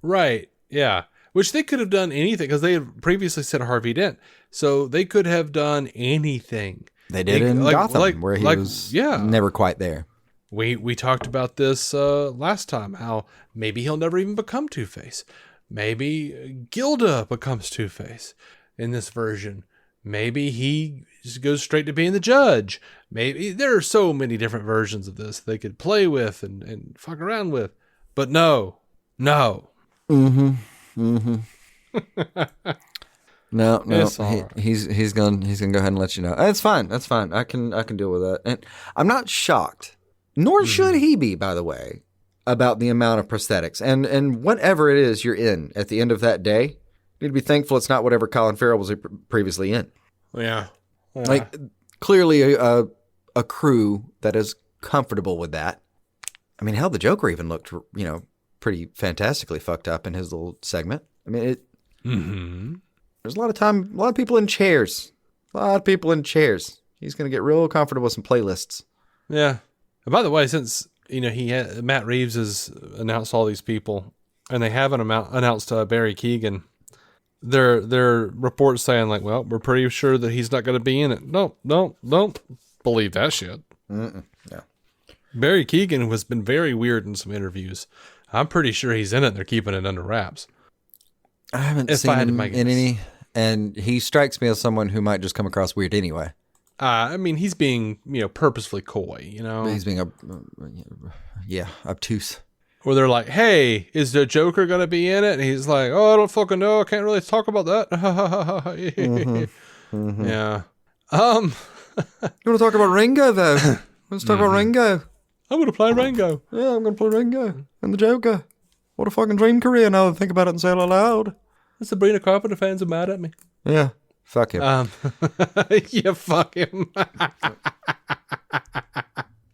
Right. Yeah. Which they could have done anything because they had previously said Harvey Dent, so they could have done anything. They did in Gotham, where he was never quite there. We talked about this last time, how maybe he'll never even become Two-Face. Maybe Gilda becomes Two-Face in this version. Maybe he just goes straight to being the judge. Maybe there are so many different versions of this they could play with and fuck around with. But no. No. No. He's gonna go ahead and let you know. It's fine. That's fine. I can deal with that. And I'm not shocked, nor should he be, by the way, about the amount of prosthetics and whatever it is you're in at the end of that day. need to be thankful it's not whatever Colin Farrell was previously in. Yeah. Like, clearly a crew that is comfortable with that. I mean, hell, the Joker even looked, pretty fantastically fucked up in his little segment. I mean, there's a lot of people in chairs. He's going to get real comfortable with some playlists. Yeah. And by the way, since, Matt Reeves has announced all these people, and they haven't announced Barry Keoghan, there are reports saying, like, well, we're pretty sure that he's not going to be in it. No, don't believe that shit. No. Barry Keoghan has been very weird in some interviews. I'm pretty sure he's in it. They're keeping it under wraps. I haven't seen him in any, and he strikes me as someone who might just come across weird anyway. I mean, he's being, purposefully coy, He's being obtuse. Where they're like, hey, is the Joker going to be in it? And he's like, oh, I don't fucking know. I can't really talk about that. Yeah. You want to talk about Ringo, though? Let's talk about Ringo. I'm going to play Ringo. Yeah, I'm going to play Ringo and the Joker. What a fucking dream career now that I think about it and say it out loud. The Sabrina Carpenter fans are mad at me. Yeah. Fuck him. Yeah, fuck him.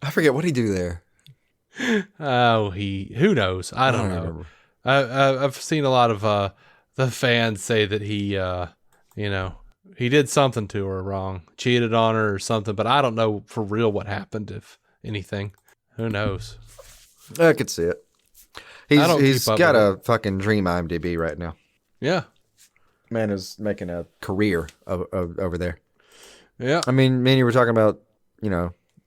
I forget what he do there. Oh, who knows? I don't know. I've seen a lot of the fans say that he did something to her wrong, cheated on her or something, but I don't know for real what happened, if anything. Who knows? I could see it. He's got a fucking dream IMDb right now. Yeah. Man is making a career over there. Yeah. I mean, me and you were talking about,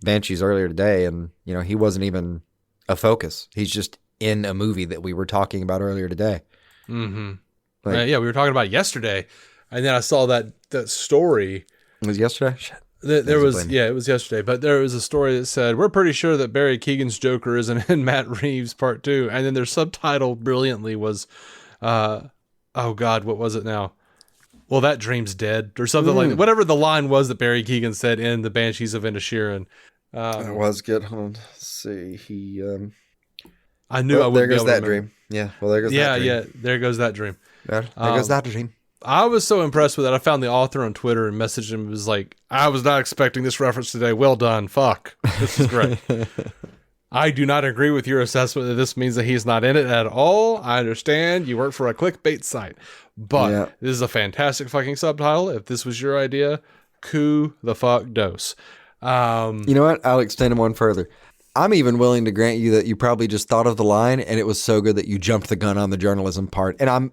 Banshees earlier today, and, he wasn't even a focus. He's just in a movie that we were talking about earlier today. Mm-hmm. Yeah, we were talking about it yesterday, and then I saw that story. It was yesterday? Shit. It was yesterday, but there was a story that said, we're pretty sure that Barry Keoghan's Joker isn't in Matt Reeves' Part 2, and then their subtitle brilliantly was, oh God, what was it now? Well, that dream's dead, or something like that. Whatever the line was that Barry Keoghan said in The Banshees of Inisherin. It was good. Hold on. Let's see. I knew I would. There goes that dream. Yeah. Well, there goes that dream. Yeah. There goes that dream. There goes that dream. I was so impressed with that. I found the author on Twitter and messaged him. It was like, I was not expecting this reference today. Well done. Fuck. This is great. I do not agree with your assessment that this means that he's not in it at all. I understand you work for a clickbait site, but This is a fantastic fucking subtitle. If this was your idea, coup the fuck dose. You know what? I'll extend it one further. I'm even willing to grant you that you probably just thought of the line and it was so good that you jumped the gun on the journalism part. And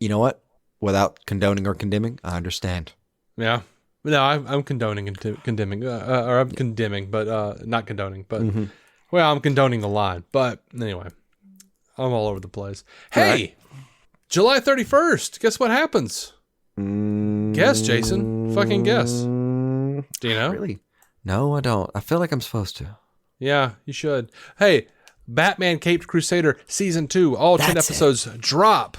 you know what? Without condoning or condemning, I understand. Yeah. No, I'm condoning and condemning, or I'm condemning, but not condoning. But well, I'm condoning the line. But anyway, I'm all over the place. Hey, right. July 31st. Guess what happens? Guess, Jason. Fucking guess. Do you know? Really? No, I don't. I feel like I'm supposed to. Yeah, you should. Hey, Batman Caped Crusader Season 2, all 10 episodes drop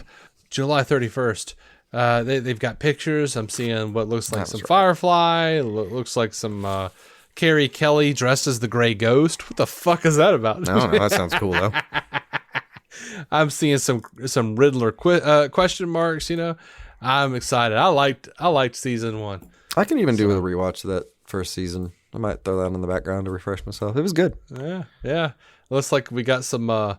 July 31st. They've got pictures. I'm seeing what looks like some Firefly. Looks like some Carrie Kelly dressed as the Gray Ghost. What the fuck is that about? I don't know. That sounds cool, though. I'm seeing some Riddler question marks, I'm excited. I liked Season 1. I can even do with a rewatch of that first season. I might throw that in the background to refresh myself. It was good. Yeah. Looks like we got some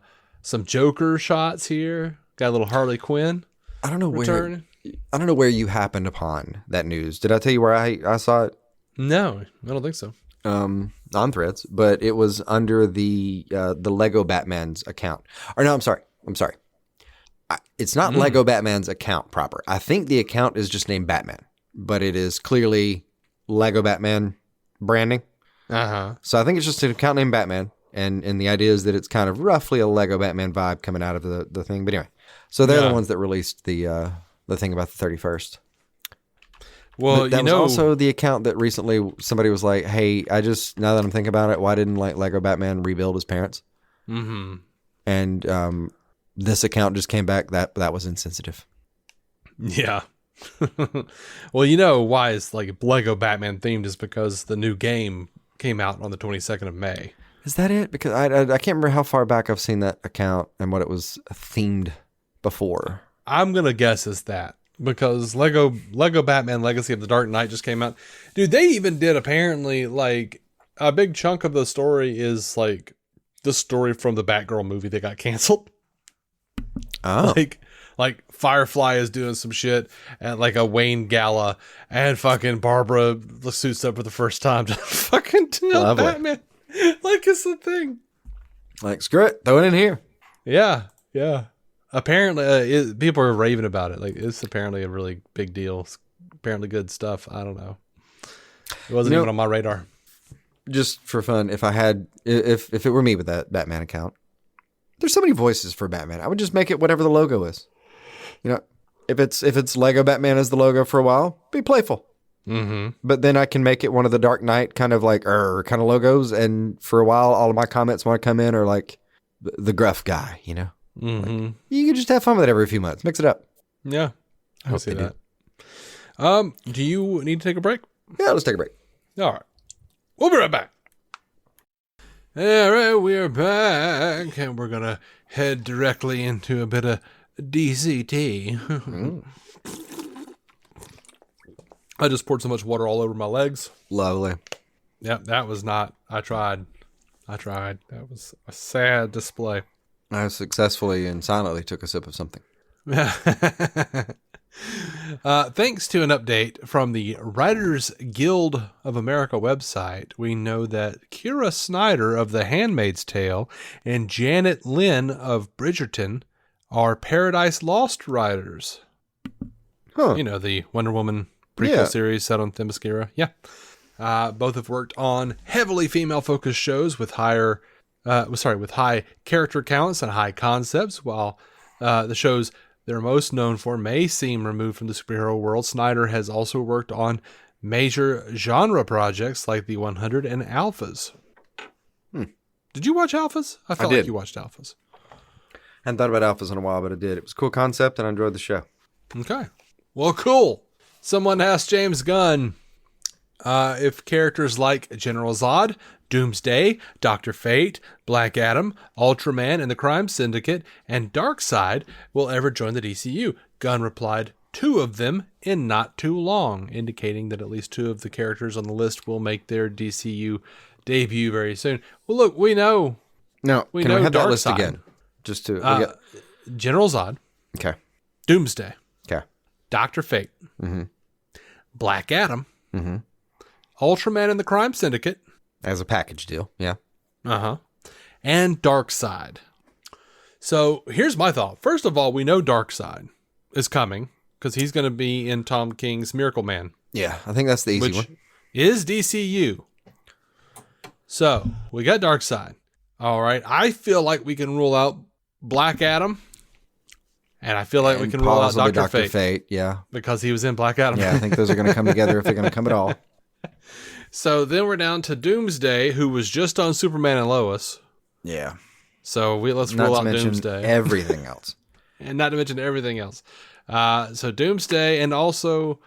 Joker shots here. Got a little Harley Quinn. I don't know where you happened upon that news. Did I tell you where I saw it? No, I don't think so. On Threads, but it was under the Lego Batman's account. Or no, I'm sorry. It's not Lego Batman's account proper. I think the account is just named Batman, but it is clearly Lego Batman branding. So I think it's just an account named Batman, and the idea is that it's kind of roughly a Lego Batman vibe coming out of the thing. But anyway, so they're the ones that released the thing about the 31st. Well, that was also the account that recently somebody was like, "Hey, now that I'm thinking about it, why didn't Lego Batman rebuild his parents?" Mm-hmm. And this account just came back that was insensitive. Yeah. Well, why it's like Lego Batman themed is because the new game came out on the 22nd of May. Is that it? Because I can't remember how far back I've seen that account and what it was themed before. I'm going to guess is that. because Lego Batman Legacy of the Dark Knight just came out. Dude, they even did apparently like a big chunk of the story is like the story from the Batgirl movie that got canceled. Oh. Like Firefly is doing some shit at like a Wayne gala, and fucking Barbara suits up for the first time to fucking tell Lovely. Batman. Like it's the thing. Like, screw it. Throw it in here. Yeah. Apparently, people are raving about it. Like, it's apparently a really big deal. It's apparently good stuff. I don't know. It wasn't even on my radar. Just for fun, if it were me with that Batman account, there's so many voices for Batman. I would just make it whatever the logo is. You know, if it's Lego Batman as the logo for a while, be playful. Mm-hmm. But then I can make it one of the Dark Knight kind of like kind of logos, and for a while, all of my comments want to come in are like the gruff guy. You know, like, you can just have fun with it every few months. Mix it up. Yeah, I hope see they that. Do you need to take a break? Yeah, let's take a break. All right, we'll be right back. All right, we're back, and we're gonna head directly into a bit of DCT. I just poured so much water all over my legs. Lovely. Yep, that was not. I tried. That was a sad display. I successfully and silently took a sip of something. Thanks to an update from the Writers Guild of America website, we know that Kira Snyder of The Handmaid's Tale and Janet Lynn of Bridgerton are Paradise Lost writers. Huh. You know, the Wonder Woman prequel series set on Themyscira. Yeah. Both have worked on heavily female-focused shows with high character counts and high concepts, while the shows they're most known for may seem removed from the superhero world. Snyder has also worked on major genre projects like The 100 and Alphas. Did you watch Alphas? I felt like you watched Alphas. I hadn't thought about Alphas in a while, but I did. It was a cool concept, and I enjoyed the show. Okay. Well, cool. Someone asked James Gunn if characters like General Zod, Doomsday, Dr. Fate, Black Adam, Ultraman and the Crime Syndicate, and Darkseid will ever join the DCU. Gunn replied, 2 of them in not too long, indicating that at least 2 of the characters on the list will make their DCU debut very soon. Well, look, we know. Now, we can know we have that Darkseid. list again? Just to General Zod. Okay. Doomsday. Okay. Dr. Fate. Mm-hmm. Black Adam. Mm-hmm. Ultraman and the Crime Syndicate. As a package deal, yeah. Uh-huh. And Darkseid. So here's my thought. First of all, we know Darkseid is coming because he's going to be in Tom King's Miracle Man. Yeah, I think that's the easy which one. Is DCU. So we got Darkseid. All right. I feel like we can rule out Black Adam. And I feel like we can rule out Dr. Fate. Yeah. Because he was in Black Adam. Yeah, I think those are going to come together if they're going to come at all. So then we're down to Doomsday, who was just on Superman and Lois. Yeah. So let's rule out Doomsday. Everything else. And not to mention everything else. So Doomsday, and also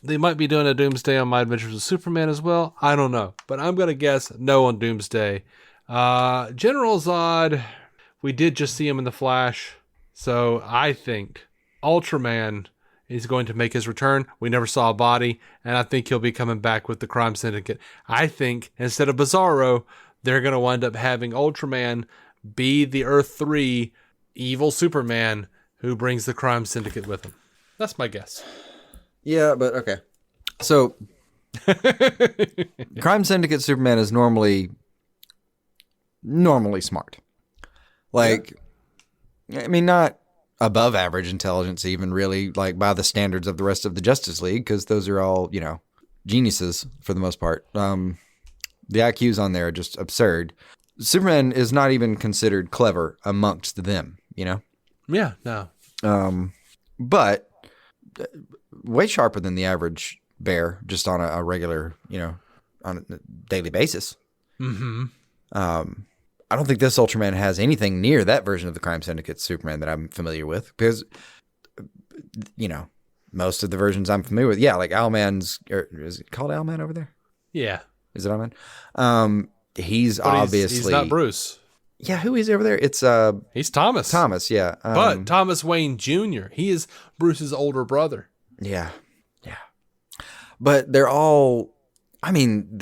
they might be doing a Doomsday on My Adventures with Superman as well. I don't know. But I'm going to guess no on Doomsday. General Zod, we did just see him in The Flash. So I think Ultraman is going to make his return. We never saw a body, and I think he'll be coming back with the Crime Syndicate. I think instead of Bizarro, they're going to wind up having Ultraman be the Earth 3 evil Superman who brings the Crime Syndicate with him. That's my guess. Yeah, but okay. So, Crime Syndicate Superman is normally smart. Like, I mean, not above average intelligence, even really, like by the standards of the rest of the Justice League, because those are all, geniuses for the most part. The IQs on there are just absurd. Superman is not even considered clever amongst them, Yeah, no. But way sharper than the average bear, just on a regular, on a daily basis. Mm-hmm. I don't think this Ultraman has anything near that version of the Crime Syndicate Superman that I'm familiar with, because, most of the versions I'm familiar with, like Owlman's, is it called Owlman over there? Yeah. Is it Owlman? He's obviously... He's not Bruce. Yeah, who is over there? It's... He's Thomas. Thomas, yeah. But Thomas Wayne Jr., he is Bruce's older brother. Yeah. But they're all, I mean,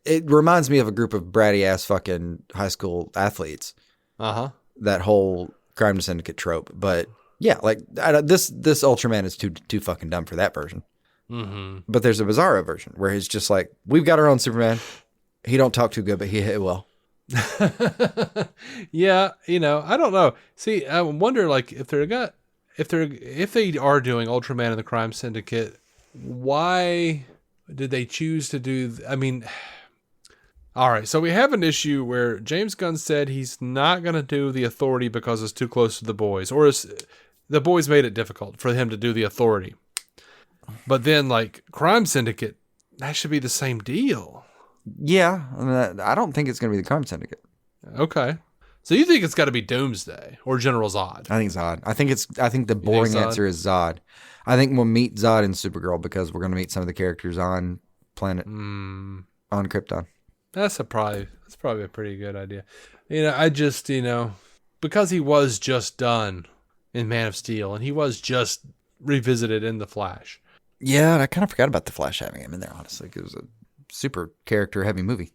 it reminds me of a group of bratty ass fucking high school athletes. That whole crime syndicate trope. But yeah, like this Ultraman is too fucking dumb for that version. But there's a Bizarro version where he's just like, we've got our own Superman. He don't talk too good, but he hit well. Yeah, I don't know. See, I wonder, like, if they are doing Ultraman and the Crime Syndicate, why did they choose to do? I mean, all right. So we have an issue where James Gunn said he's not going to do the Authority because it's too close to the boys, or the boys made it difficult for him to do the Authority. But then, like, Crime Syndicate, that should be the same deal. Yeah, I mean, I don't think it's going to be the Crime Syndicate. Okay. So you think it's got to be Doomsday or General Zod? I think Zod. I think the boring answer is Zod. I think we'll meet Zod in Supergirl because we're going to meet some of the characters on planet on Krypton. That's probably a pretty good idea. I just, because he was just done in Man of Steel and he was just revisited in The Flash. Yeah, and I kind of forgot about The Flash having him in there, honestly, because it was a super character heavy movie.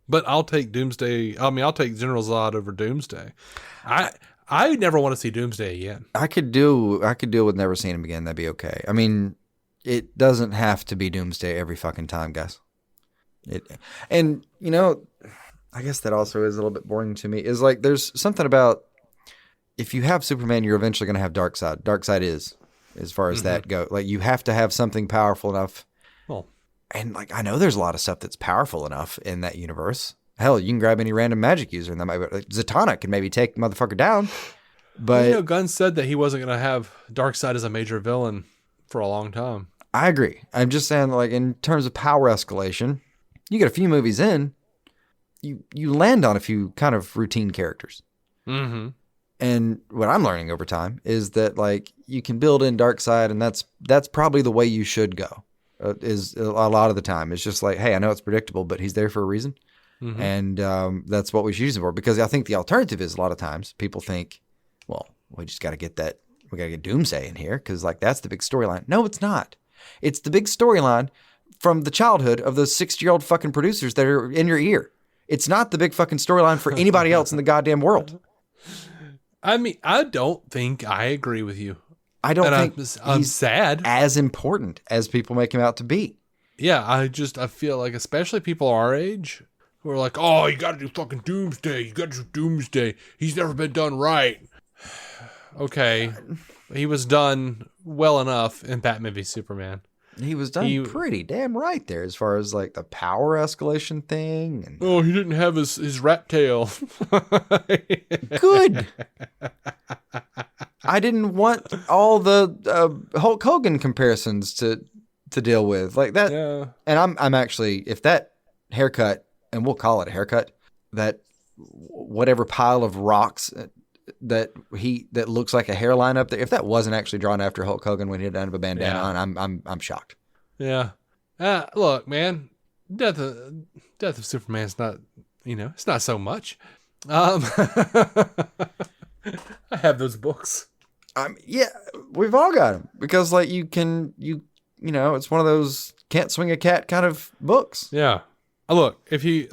But I'll take Doomsday. I mean, I'll take General Zod over Doomsday. I never want to see Doomsday again. I could deal with never seeing him again. That'd be okay. I mean, it doesn't have to be Doomsday every fucking time, guys. And I guess that also is a little bit boring to me. Is like there's something about if you have Superman, you're eventually going to have Darkseid. Darkseid is, as far as that go. Like you have to have something powerful enough. Well, and like I know there's a lot of stuff that's powerful enough in that universe. Hell, you can grab any random magic user and that might be, like, Zatanna can maybe take the motherfucker down. But Gunn said that he wasn't going to have Darkseid as a major villain for a long time. I agree. I'm just saying, like, in terms of power escalation, you get a few movies in, you land on a few kind of routine characters. And what I'm learning over time is that, like, you can build in Darkseid, and that's probably the way you should go. Is a lot of the time. It's just like, hey, I know it's predictable, but he's there for a reason. And that's what we should use him for. Because I think the alternative is a lot of times people think, well, we just got to get that. We got to get Doomsday in here because like that's the big storyline. No, it's not. It's the big storyline from the childhood of those 60-year-old fucking producers that are in your ear. It's not the big fucking storyline for anybody else in the goddamn world. I mean, I don't think I agree with you. I don't think I'm he's sad. as important as people make him out to be. Yeah, I feel like especially people our age who are like, oh, you got to do fucking Doomsday. You got to do Doomsday. He's never been done right. Okay, he was done well enough in Batman v Superman. He was done pretty damn right there as far as like the power escalation thing. And oh, he didn't have his rat tail. Good. I didn't want all the Hulk Hogan comparisons to deal with like that. Yeah. And I'm actually, if that haircut, and we'll call it a haircut, that whatever pile of rocks that looks like a hairline up there, if that wasn't actually drawn after Hulk Hogan when he had a bandana on, I'm shocked. Yeah. Look, man, Death of Superman's not, it's not so much. I have those books. Yeah, we've all got them because like it's one of those can't swing a cat kind of books. Yeah. Look, if you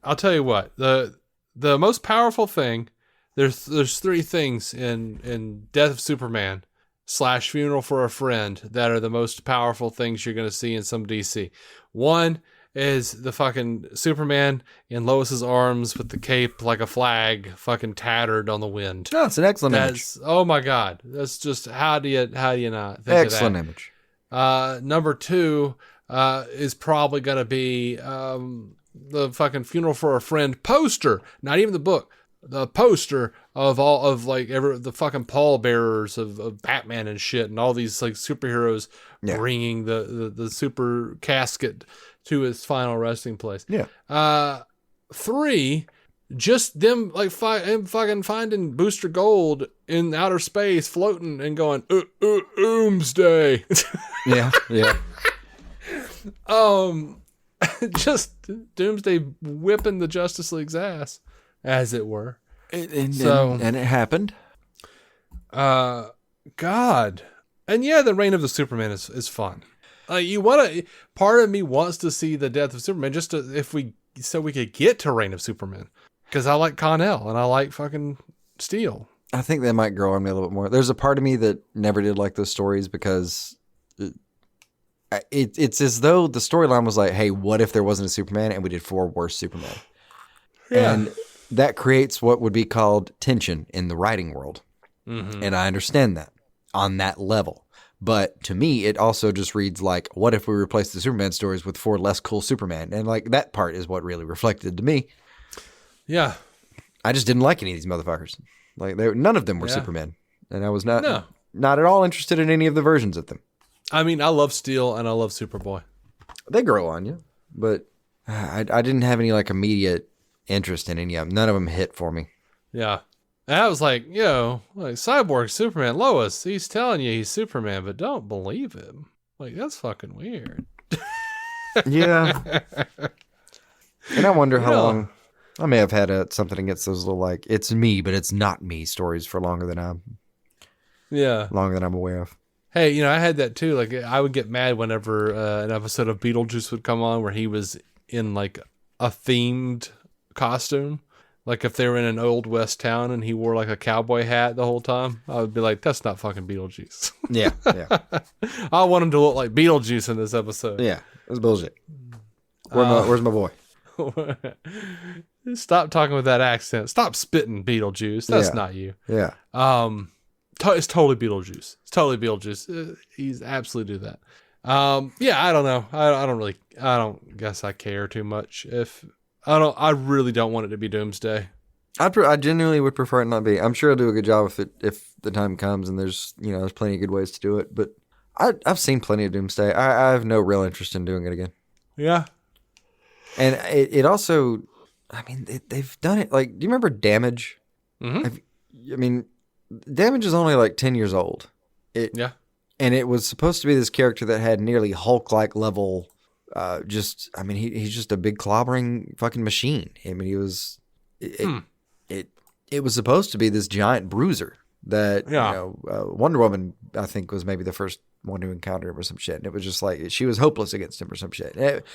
I'll tell you what, the most powerful thing, there's three things in Death of Superman / Funeral for a Friend that are the most powerful things you're going to see in some DC. One is the fucking Superman in Lois's arms with the cape like a flag fucking tattered on the wind. No, it's an excellent image. Oh my God. That's just, how do you not think excellent of that? Image. Number two is probably going to be the fucking Funeral for a Friend poster, not even the book. The poster of all of like the fucking pallbearers of Batman and shit, and all these like superheroes bringing the super casket to its final resting place. Yeah. Three, just them like fucking finding Booster Gold in outer space, floating and going Doomsday. Yeah. Yeah. Just Doomsday whipping the Justice League's ass, as it were. And it happened. God. And yeah, the reign of the Superman is fun. Part of me wants to see the death of Superman so we could get to Reign of Superman. Because I like Connell and I like fucking Steel. I think they might grow on me a little bit more. There's a part of me that never did like those stories because it's as though the storyline was like, hey, what if there wasn't a Superman and we did 4 worse Superman? Yeah. And that creates what would be called tension in the writing world. Mm-hmm. And I understand that on that level. But to me, it also just reads like, what if we replace the Superman stories with 4 less cool Superman? And like that part is what really reflected to me. Yeah. I just didn't like any of these motherfuckers. Like none of them were Superman. And I was not at all interested in any of the versions of them. I mean, I love Steel and I love Superboy. They grow on you. But I didn't have any like immediate interest in any of them. None of them hit for me. Yeah. And I was like, Cyborg, Superman, Lois, he's telling you he's Superman, but don't believe him. Like, that's fucking weird. Yeah. And I wonder how long. I may have had something against those little, like, it's me, but it's not me stories for longer than I'm aware of. Hey, I had that too. Like, I would get mad whenever an episode of Beetlejuice would come on where he was in, like, a themed costume. Like, if they were in an old West town and he wore, like, a cowboy hat the whole time, I would be like, that's not fucking Beetlejuice. Yeah. I want him to look like Beetlejuice in this episode. Yeah, it was bullshit. Where's my boy? Stop talking with that accent. Stop spitting Beetlejuice. That's not you. Yeah. It's totally Beetlejuice. It's totally Beetlejuice. He's absolutely do that. I don't know. I don't guess I care too much. I really don't want it to be Doomsday. I genuinely would prefer it not be. I'm sure I'll do a good job if the time comes and there's plenty of good ways to do it. But I've seen plenty of Doomsday. I have no real interest in doing it again. Yeah. And it also, I mean, they've done it. Like, do you remember Damage? Mm-hmm. Damage is only like 10 years old. Yeah. And it was supposed to be this character that had nearly Hulk-like level. He's just a big clobbering fucking machine. I mean, he was. It was supposed to be this giant bruiser that Wonder Woman, I think, was maybe the first one to encounter him or some shit. And it was just like she was hopeless against him or some shit.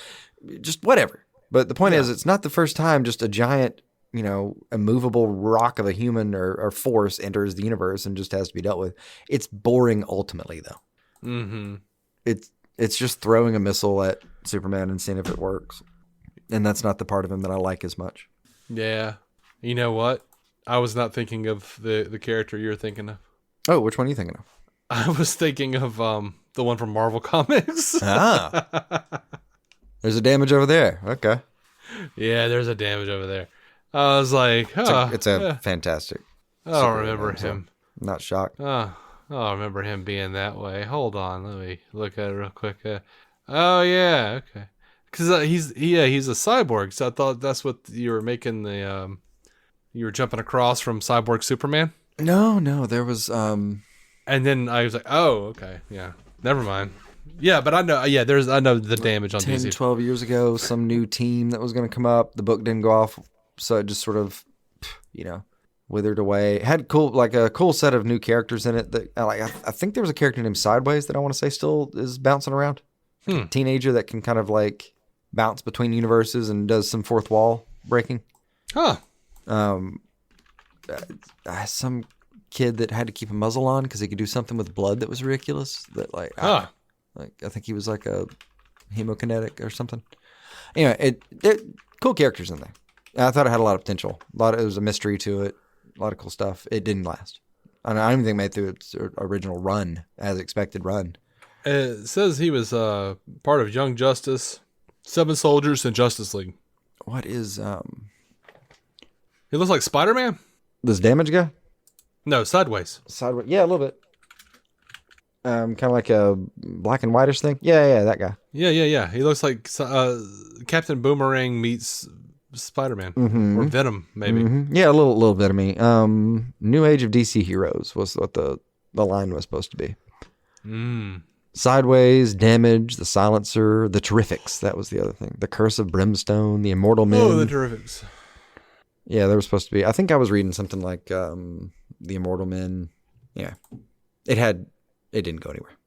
Just whatever. But the point is, it's not the first time just a giant, immovable rock of a human or force enters the universe and just has to be dealt with. It's boring ultimately, though. Mm-hmm. It's just throwing a missile at Superman and seeing if it works. And that's not the part of him that I like as much. Yeah. You know what? I was not thinking of the character you're thinking of. Oh, which one are you thinking of? I was thinking of the one from Marvel Comics. There's a Damage over there. Okay. Yeah, there's a Damage over there. I was like, it's a fantastic. I don't remember him. I'm not shocked. I don't remember him being that way. Hold on, let me look at it real quick. Oh yeah, okay. Because he's a cyborg. So I thought that's what you were making you were jumping across from Cyborg Superman. No, there was. And then I was like, oh, okay, yeah, never mind. Yeah, but I know. Yeah, I know the Damage on 10, DC. 12 years ago, some new team that was going to come up. The book didn't go off, so it just sort of, withered away. It had a cool set of new characters in it. That I think there was a character named Sideways that I want to say still is bouncing around. A teenager that can kind of like bounce between universes and does some fourth wall breaking. Huh. Some kid that had to keep a muzzle on because he could do something with blood that was ridiculous. That I think he was like a hemokinetic or something. Anyway, cool characters in there. I thought it had a lot of potential. It was a mystery to it. A lot of cool stuff. It didn't last. I don't even think it made through its original run, as expected run. It says he was part of Young Justice, Seven Soldiers, and Justice League. What is He looks like Spider-Man? this Damage guy? No, Sideways. Sideways, yeah, a little bit. Kind of like a black and whitish thing. Yeah, that guy. Yeah. He looks like Captain Boomerang meets Spider-Man or Venom, maybe. Mm-hmm. Yeah, a little bit of me. New Age of DC Heroes was what the line was supposed to be. Sideways, Damage, the Silencer, the Terrifics. That was the other thing. The Curse of Brimstone, the Immortal Men. Oh, the Terrifics. Yeah, they were supposed to be. I think I was reading something like the Immortal Men. Yeah. It didn't go anywhere.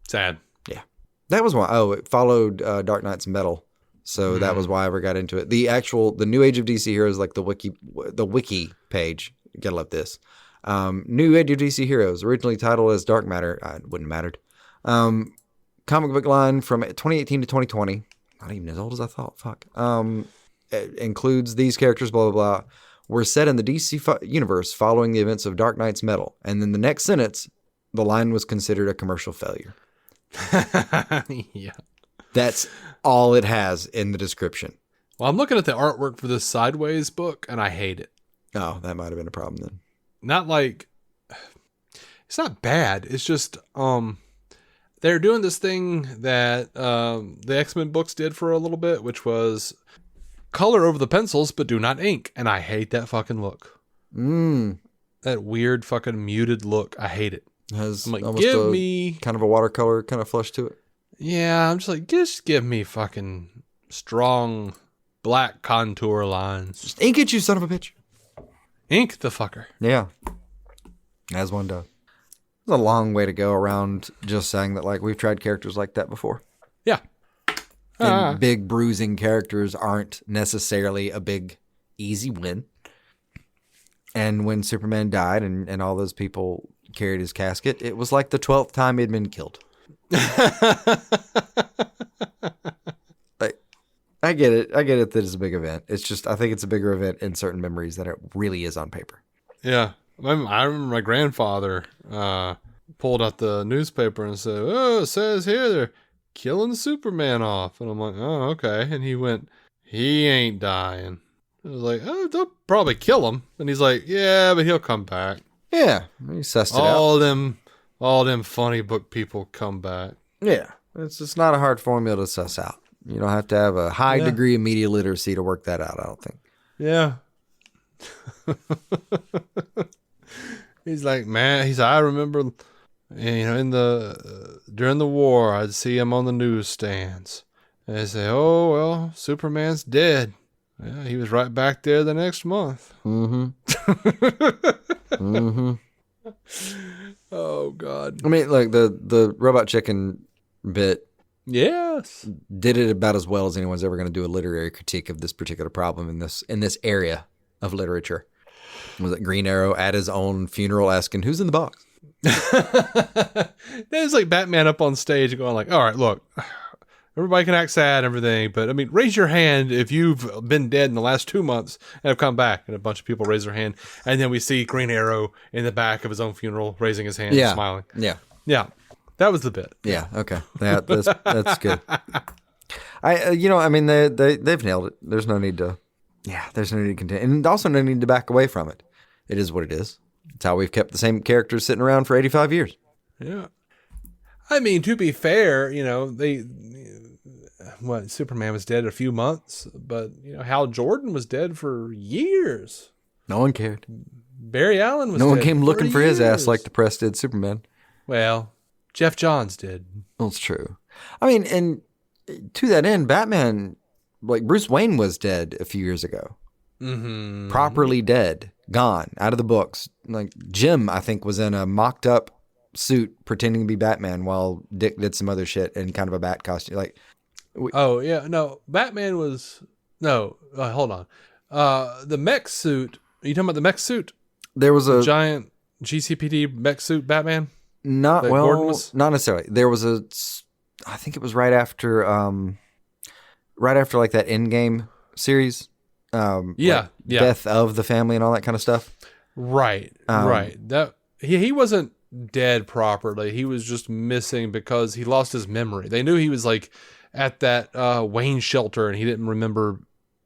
Sad. Yeah. That was why. Oh, it followed Dark Knight's Metal. So that was why I ever got into it. The New Age of DC Heroes, like the wiki page. You gotta love this. New Age of DC Heroes, originally titled as Dark Matter. It wouldn't have mattered. Comic book line from 2018 to 2020. Not even as old as I thought. Fuck. It includes these characters, blah, blah, blah. Were set in the DC universe following the events of Dark Knight's Metal. And then the next sentence, the line was considered a commercial failure. Yeah. That's all it has in the description. Well, I'm looking at the artwork for this Sideways book, and I hate it. Oh, that might have been a problem then. Not like... It's not bad. It's just... They're doing this thing that the X-Men books did for a little bit, which was color over the pencils, but do not ink. And I hate that fucking look. That weird fucking muted look. I hate it. Has I'm like, almost give me... kind of a watercolor kind of flush to it. Yeah, I'm just like, just give me fucking strong black contour lines. Just ink it, you son of a bitch. Ink the fucker. Yeah. As one does. There's a long way to go around just saying that, like, we've tried characters like that before. Yeah. And big bruising characters aren't necessarily a big, easy win. And when Superman died and all those people carried his casket, it was like the 12th time he'd been killed. Like, I get it that it's a big event. It's just, I think it's a bigger event in certain memories than it really is on paper. Yeah. I remember my grandfather pulled out the newspaper and said, "Oh, it says here they're killing Superman off." And I'm like, "Oh, okay." And he went, "He ain't dying." I was like, "Oh, they'll probably kill him." And he's like, "Yeah, but he'll come back." Yeah, he sussed it out. All them funny book people come back. Yeah, it's just not a hard formula to suss out. You don't have to have a high degree of media literacy to work that out, I don't think. Yeah. He's like, man, I remember, in during the war, I'd see him on the newsstands. And they say, "Oh, well, Superman's dead." Yeah, he was right back there the next month. Oh, God. I mean, like the Robot Chicken bit. Yes. Did it about as well as anyone's ever going to do a literary critique of this particular problem in this area of literature. Was it Green Arrow at his own funeral asking, "Who's in the box?" There's like Batman up on stage going like, "All right, look, everybody can act sad and everything, but I mean, raise your hand if you've been dead in the last 2 months and have come back." And a bunch of people raise their hand. And then we see Green Arrow in the back of his own funeral raising his hand and smiling. Yeah. Yeah. That was the bit. Yeah. Okay. That's good. They've nailed it. There's no need to continue. And also no need to back away from it. It is what it is. It's how we've kept the same characters sitting around for 85 years. Yeah. I mean, to be fair, Superman was dead a few months, but, Hal Jordan was dead for years. No one cared. Barry Allen was dead. No one came looking for his years. ass like the press did Superman. Well, Jeff Johns did. That's true. I mean, and to that end, Batman, like Bruce Wayne was dead a few years ago. Mm-hmm. Properly dead. Gone. Out of the books. Like Jim, I think, was in a mocked up suit pretending to be Batman while Dick did some other shit in kind of a bat costume. Like, Batman was... No, hold on. The mech suit... Are you talking about the mech suit? There was a giant GCPD mech suit Batman? Not necessarily. There was I think it was right after like that Endgame series. Death of the family and all that kind of stuff. Right. Right. That he wasn't dead properly. He was just missing because he lost his memory. They knew he was like at that Wayne shelter and he didn't remember.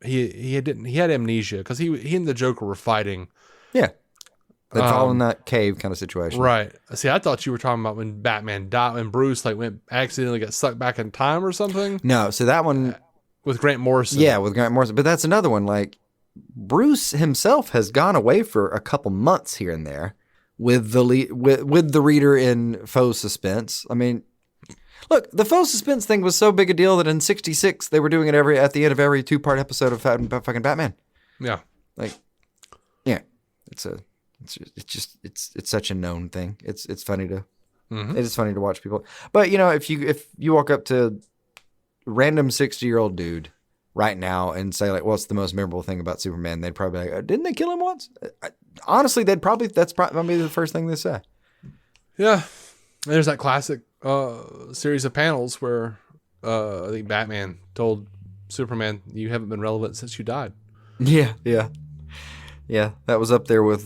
He had amnesia because he and the Joker were fighting. Yeah. They fall in that cave kind of situation. Right. See, I thought you were talking about when Batman died, when Bruce accidentally got sucked back in time or something. No, so that one with Grant Morrison. Yeah, with Grant Morrison. But that's another one. Like Bruce himself has gone away for a couple months here and there with the reader in faux suspense. I mean, look, the faux suspense thing was so big a deal that in '66 they were doing it at the end of every 2-part episode of fucking Batman. Yeah. Like, yeah, it's a It's such a known thing. It's funny to it's funny to watch people. But if you walk up to random 60-year-old dude right now and say like, what's the most memorable thing about Superman? They'd probably be like, didn't they kill him once? Honestly, that's probably the first thing they say. Yeah. There's that classic series of panels where I think Batman told Superman, you haven't been relevant since you died. Yeah. That was up there with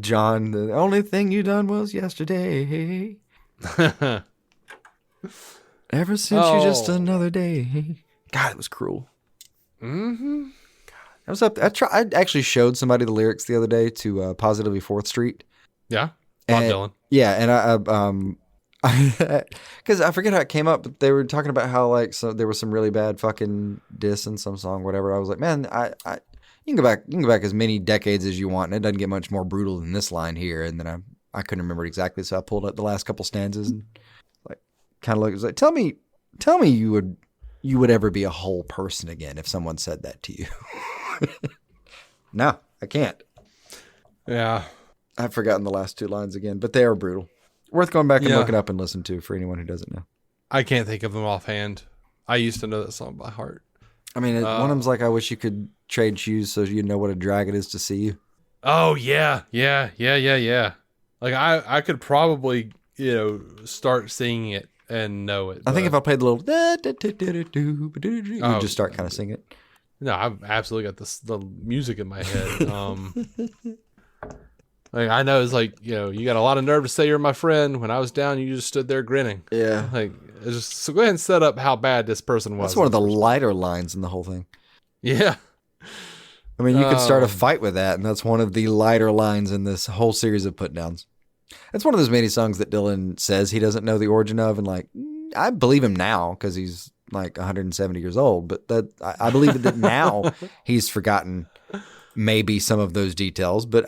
John. The only thing you done was yesterday. Ever since you just another day. God, it was cruel. Mm-hmm. God, I was up. I actually showed somebody the lyrics the other day to Positively 4th Street. Yeah, Bob Dylan. Yeah, and because I forget how it came up, but they were talking about how like there was some really bad fucking diss in some song, whatever. I was like, man, you can go back as many decades as you want, and it doesn't get much more brutal than this line here. And then I couldn't remember it exactly, so I pulled up the last couple stanzas and like kind of looked. It was like, tell me you would ever be a whole person again if someone said that to you. No, I can't. Yeah, I've forgotten the last two lines again, but they are brutal. Worth going back and looking up and listen to for anyone who doesn't know. I can't think of them offhand. I used to know that song by heart. I mean, one of them's like, I wish you could trade shoes so you know what a drag it is to see you. Oh, yeah. Like, I could probably, start singing it and know it. I think if I played the little you'd just start kind of singing it. No, I've absolutely got the music in my head. Like, I know it's like, you got a lot of nerve to say you're my friend. When I was down, you just stood there grinning. Yeah. Like, so go ahead and set up how bad this person was. That's one of the lighter lines in the whole thing. Yeah. I mean, you could start a fight with that, and that's one of the lighter lines in this whole series of put downs. It's one of those many songs that Dylan says he doesn't know the origin of, and like, I believe him now because he's like 170 years old, but I believe that now he's forgotten maybe some of those details, but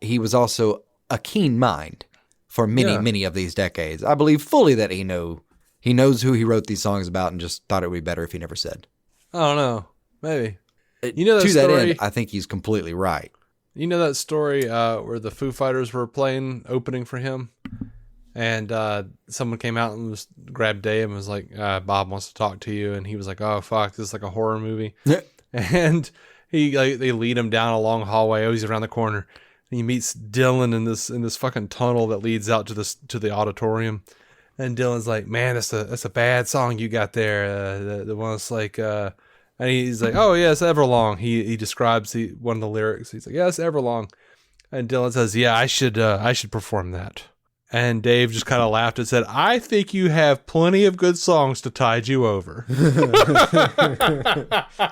he was also a keen mind for many of these decades. I believe fully that he knows who he wrote these songs about and just thought it would be better if he never said. I don't know. Maybe. That to story, that end, I think he's completely right. You know that story where the Foo Fighters were playing opening for him? And someone came out and grabbed Dave and was like, Bob wants to talk to you. And he was like, oh, fuck, this is like a horror movie. And they lead him down a long hallway. Oh, he's around the corner. And he meets Dylan in this fucking tunnel that leads out to the auditorium. And Dylan's like, man, that's a bad song you got there. The one that's like, and he's like, oh yeah, it's Everlong. He describes one of the lyrics. He's like, yeah, it's Everlong. And Dylan says, yeah, I should perform that. And Dave just kind of laughed and said, I think you have plenty of good songs to tide you over.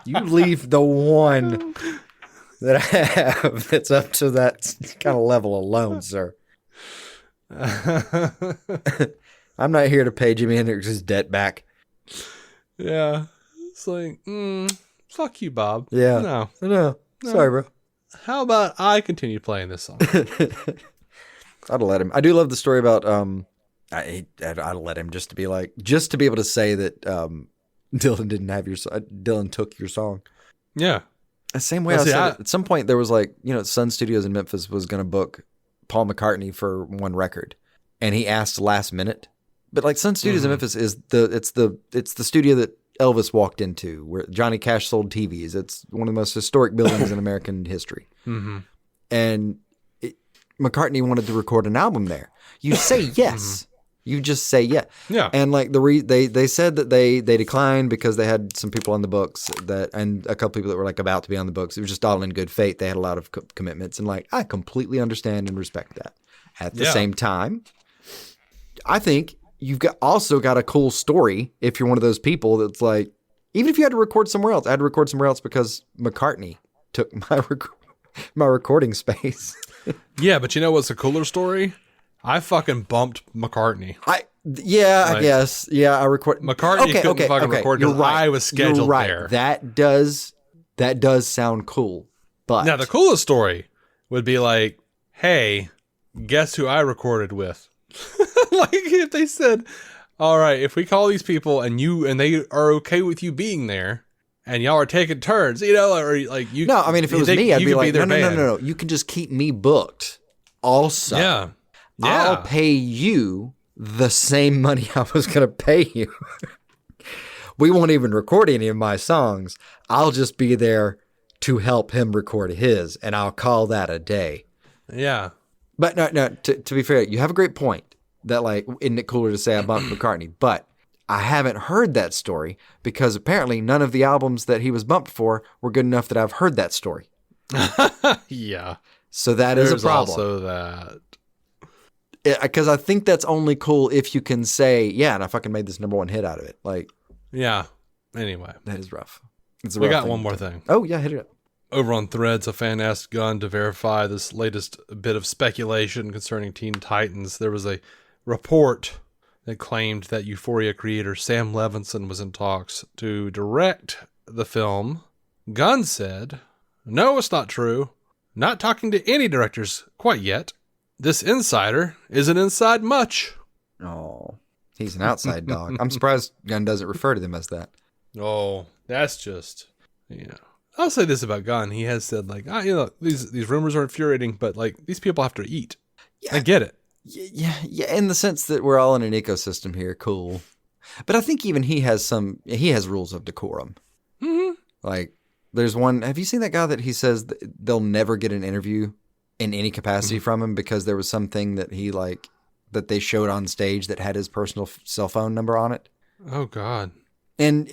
You leave the one that I have that's up to that kind of level alone, sir. I'm not here to pay Jimi Hendrix's debt back. Yeah. It's like, fuck you, Bob. Yeah. No. Sorry, bro. How about I continue playing this song? I'd let him. I do love the story about I'd let him just to be able to say that Dylan didn't have your Dylan took your song. Yeah. The same way at some point there was like, Sun Studios in Memphis was going to book Paul McCartney for one record, and he asked last minute. But like Sun Studios in Memphis is the studio that Elvis walked into, where Johnny Cash sold TVs. It's one of the most historic buildings in American history. Mm-hmm. And McCartney wanted to record an album there. You say yes. You just say yeah. Yeah. And like they said that they declined because they had some people on the books and a couple people that were like about to be on the books. It was just all in good faith. They had a lot of commitments, and like I completely understand and respect that. At the same time, I think you've also got a cool story if you're one of those people that's like, even if you had to record somewhere else, I had to record somewhere else because McCartney took my recording space. Yeah, but you know what's a cooler story? I fucking bumped McCartney. I guess. Yeah, I record. McCartney couldn't fucking record because I was scheduled there. That does sound cool. But now the coolest story would be like, hey, guess who I recorded with? Like if they said, all right, if we call these people and they are okay with you being there, and y'all are taking turns, you know, or like you. No, I mean, if it was me, I'd you be could like, their no. band. You can just keep me booked. Also, Yeah. I'll pay you the same money I was going to pay you. We won't even record any of my songs. I'll just be there to help him record his, and I'll call that a day. Yeah. But no. To be fair, you have a great point that, like, isn't it cooler to say I bumped McCartney? But I haven't heard that story because apparently none of the albums that he was bumped for were good enough that I've heard that story. Yeah. So that is a problem. Also that. Because I think that's only cool if you can say, yeah, and I fucking made this number one hit out of it. Like, yeah. Anyway. that is rough. We got one more thing. Oh, yeah, hit it up. Over on Threads, a fan asked Gunn to verify this latest bit of speculation concerning Teen Titans. There was a report that claimed that Euphoria creator Sam Levinson was in talks to direct the film. Gunn said, "No, it's not true. Not talking to any directors quite yet. This insider isn't inside much." Oh, he's an outside dog. I'm surprised Gunn doesn't refer to them as that. Oh, that's just, you know. I'll say this about Gunn. He has said, like, these rumors are infuriating, but, like, these people have to eat. Yeah. I get it. Yeah, in the sense that we're all in an ecosystem here. Cool. But I think even he has rules of decorum. Mm-hmm. Like, there's one, have you seen that guy that he says that they'll never get an interview in any capacity from him because there was something that he, like, that they showed on stage that had his personal cell phone number on it? Oh, God. And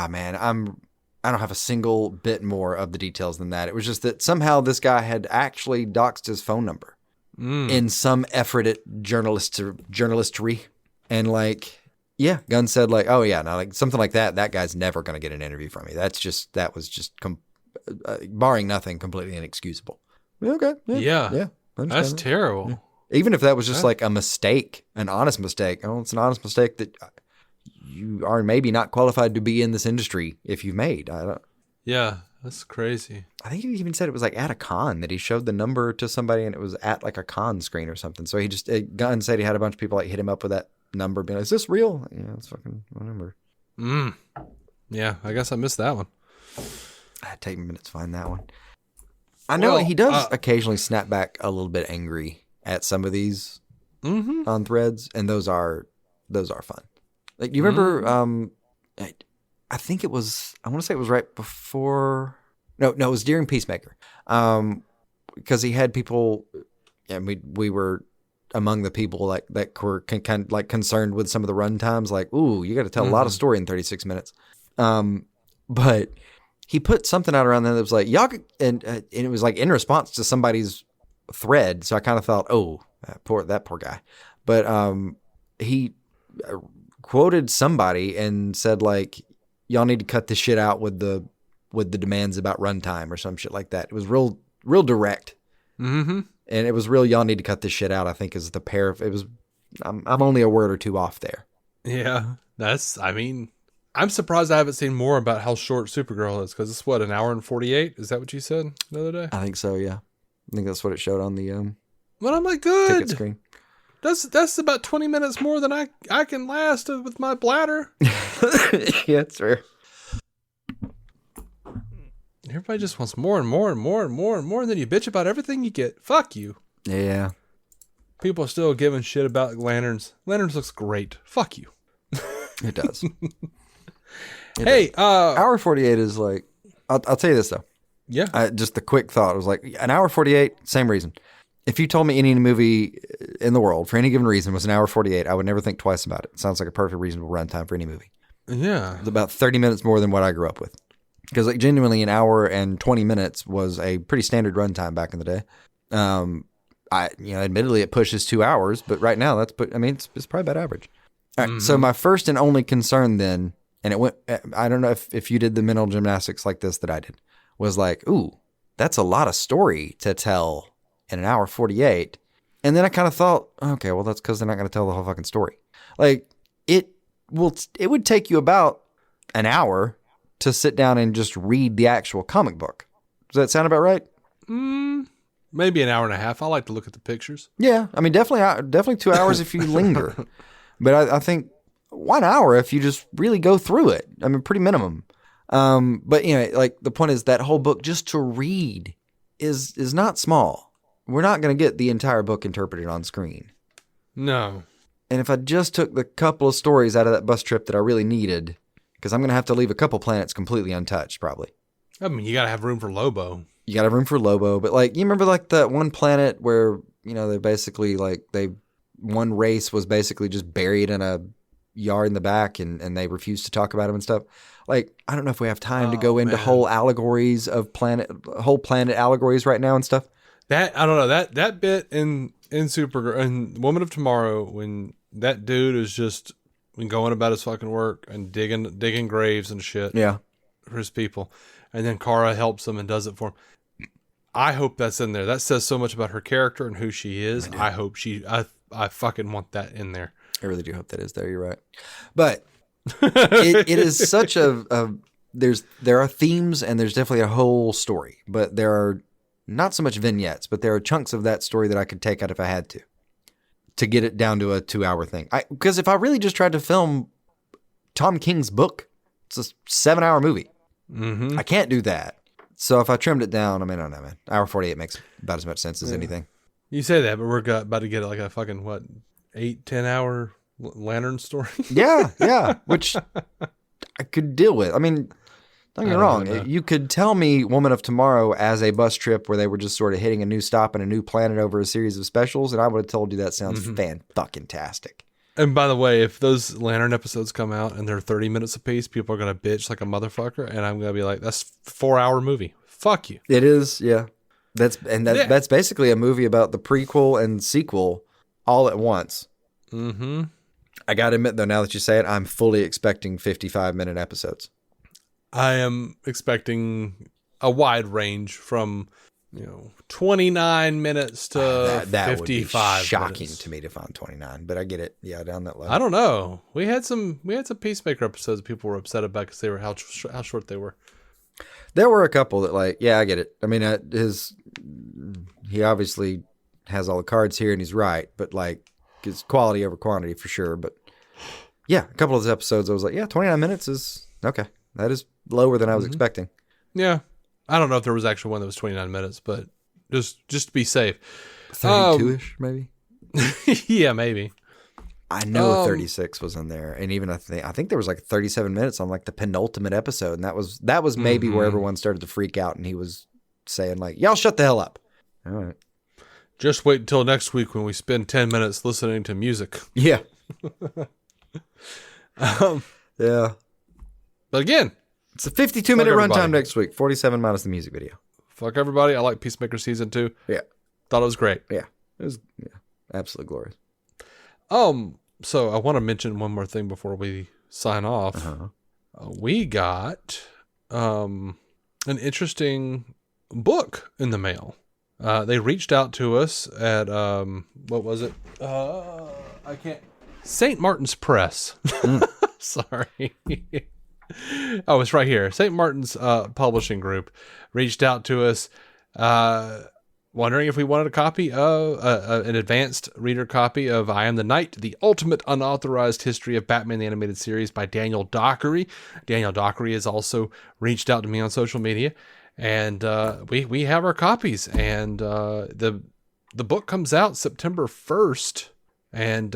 man, I don't have a single bit more of the details than that. It was just that somehow this guy had actually doxed his phone number in some effort at journalistry. And like, yeah, Gunn said like, oh yeah, now like something like that, that guy's never going to get an interview from me. That was just barring nothing, completely inexcusable. Okay. Yeah. That's terrible. Yeah. Even if that was just like a mistake, an honest mistake. Oh, it's an honest mistake that you are maybe not qualified to be in this industry if you've made. Yeah, that's crazy. I think he even said it was like at a con that he showed the number to somebody and it was at like a con screen or something. So he just, Gunn said he had a bunch of people like hit him up with that number being like, is this real? Yeah, it's fucking my number. Yeah, I guess I missed that one. I'd take a minute to find that one. I know he does occasionally snap back a little bit angry at some of these on Threads, and those are fun. Like, you remember, I think it was, I want to say it was right before, no, it was during Peacemaker. Because he had people, and we were among the people like that were kind of like concerned with some of the run times, like, ooh, you got to tell a lot of story in 36 minutes. But he put something out around there that was like, y'all, and it was like in response to somebody's thread. So I kind of thought, oh, that poor guy. But he quoted somebody and said like, y'all need to cut this shit out with the demands about runtime or some shit like that. It was real direct. Mm-hmm. And it was real, y'all need to cut this shit out, I think is the pair of, it was, I'm only a word or two off there. Yeah, I'm surprised I haven't seen more about how short Supergirl is, because it's an hour and 48? Is that what you said the other day? I think so, yeah. I think that's what it showed on the but I'm like, good. ticket screen. That's about 20 minutes more than I can last with my bladder. Yeah, that's fair. Everybody just wants more and more and more and more and more, and then you bitch about everything you get. Fuck you. Yeah. People are still giving shit about Lanterns. Lanterns looks great. Fuck you. It does. Hey, hour 48 is like, I'll tell you this though. Yeah. Just the quick thought was like, an hour 48, same reason. If you told me any movie in the world for any given reason was an hour 48, I would never think twice about it. It sounds like a perfect reasonable runtime for any movie. Yeah. It's about 30 minutes more than what I grew up with. Because like genuinely an hour and 20 minutes was a pretty standard runtime back in the day. Admittedly it pushes 2 hours, but right now it's probably about average. All right, so my first and only concern then, and it went, I don't know if you did the mental gymnastics like this that I did, was like, ooh, that's a lot of story to tell in an hour 48. And then I kind of thought, okay, well, that's because they're not going to tell the whole fucking story. Like, it would take you about an hour to sit down and just read the actual comic book. Does that sound about right? Maybe an hour and a half. I like to look at the pictures. Yeah, I mean, definitely 2 hours if you linger. But I think 1 hour if you just really go through it. I mean, pretty minimum. But like the point is that whole book just to read is not small. We're not going to get the entire book interpreted on screen. No. And if I just took the couple of stories out of that bus trip that I really needed, because I'm going to have to leave a couple planets completely untouched, probably. I mean, you got to have room for Lobo. You got to have room for Lobo. But like, you remember like that one planet where, they basically one race was basically just buried in a yard in the back and they refused to talk about him and stuff. Like, I don't know if we have time to go into whole allegories of whole planet allegories right now and stuff. That, I don't know, that bit in Supergirl and Woman of Tomorrow, when that dude is just going about his fucking work and digging graves and shit for his people. And then Kara helps him and does it for him. I hope that's in there. That says so much about her character and who she is. I hope I fucking want that in there. I really do hope that is there. You're right. But it is such there are themes and there's definitely a whole story, but there are not so much vignettes, but there are chunks of that story that I could take out if I had to get it down to a 2-hour thing. Because if I really just tried to film Tom King's book, it's a 7-hour movie. Mm-hmm. I can't do that. So if I trimmed it down, I don't know, man. Hour 48 makes about as much sense as anything. You say that, but we're about to get like a fucking, 8-10 hour Lantern story? Yeah. Which I could deal with. I mean, don't get me wrong. You could tell me Woman of Tomorrow as a bus trip where they were just sort of hitting a new stop and a new planet over a series of specials, and I would have told you that sounds fan-fucking-tastic. And by the way, if those Lantern episodes come out and they're 30 minutes apiece, people are going to bitch like a motherfucker, and I'm going to be like, that's a 4-hour movie. Fuck you. It is, yeah. That's basically a movie about the prequel and sequel all at once. Mm-hmm. I got to admit, though, now that you say it, I'm fully expecting 55-minute episodes. I am expecting a wide range from 29 minutes to that 55 would be shocking minutes. to me to find 29, but I get it. Yeah, down that level. I don't know. We had some Peacemaker episodes people were upset about because they were how short they were. There were a couple that I get it. I mean, he obviously has all the cards here and he's right, but it's quality over quantity for sure. But yeah, a couple of those episodes I was like, yeah, 29 minutes is okay. That is lower than I was expecting. Yeah. I don't know if there was actually one that was 29 minutes, but just to be safe. 32-ish, maybe? Yeah, maybe. I know 36 was in there. And even I think there was 37 minutes on the penultimate episode. And that was maybe where everyone started to freak out. And he was saying y'all shut the hell up. All right. Just wait until next week when we spend 10 minutes listening to music. Yeah. Yeah. But again, it's a 52-minute runtime next week. 47 minus the music video. Fuck everybody. I like Peacemaker Season 2. Yeah. Thought it was great. Yeah. It was absolutely glorious. So I want to mention one more thing before we sign off. Uh-huh. We got an interesting book in the mail. They reached out to us at what was it? I can't. St. Martin's Press. Sorry. Oh, it's right here. St. Martin's Publishing Group reached out to us, wondering if we wanted a copy of an advanced reader copy of I Am the Knight, the ultimate unauthorized history of Batman the Animated Series by Daniel Dockery. Daniel Dockery has also reached out to me on social media, and we have our copies. And the book comes out September 1st. And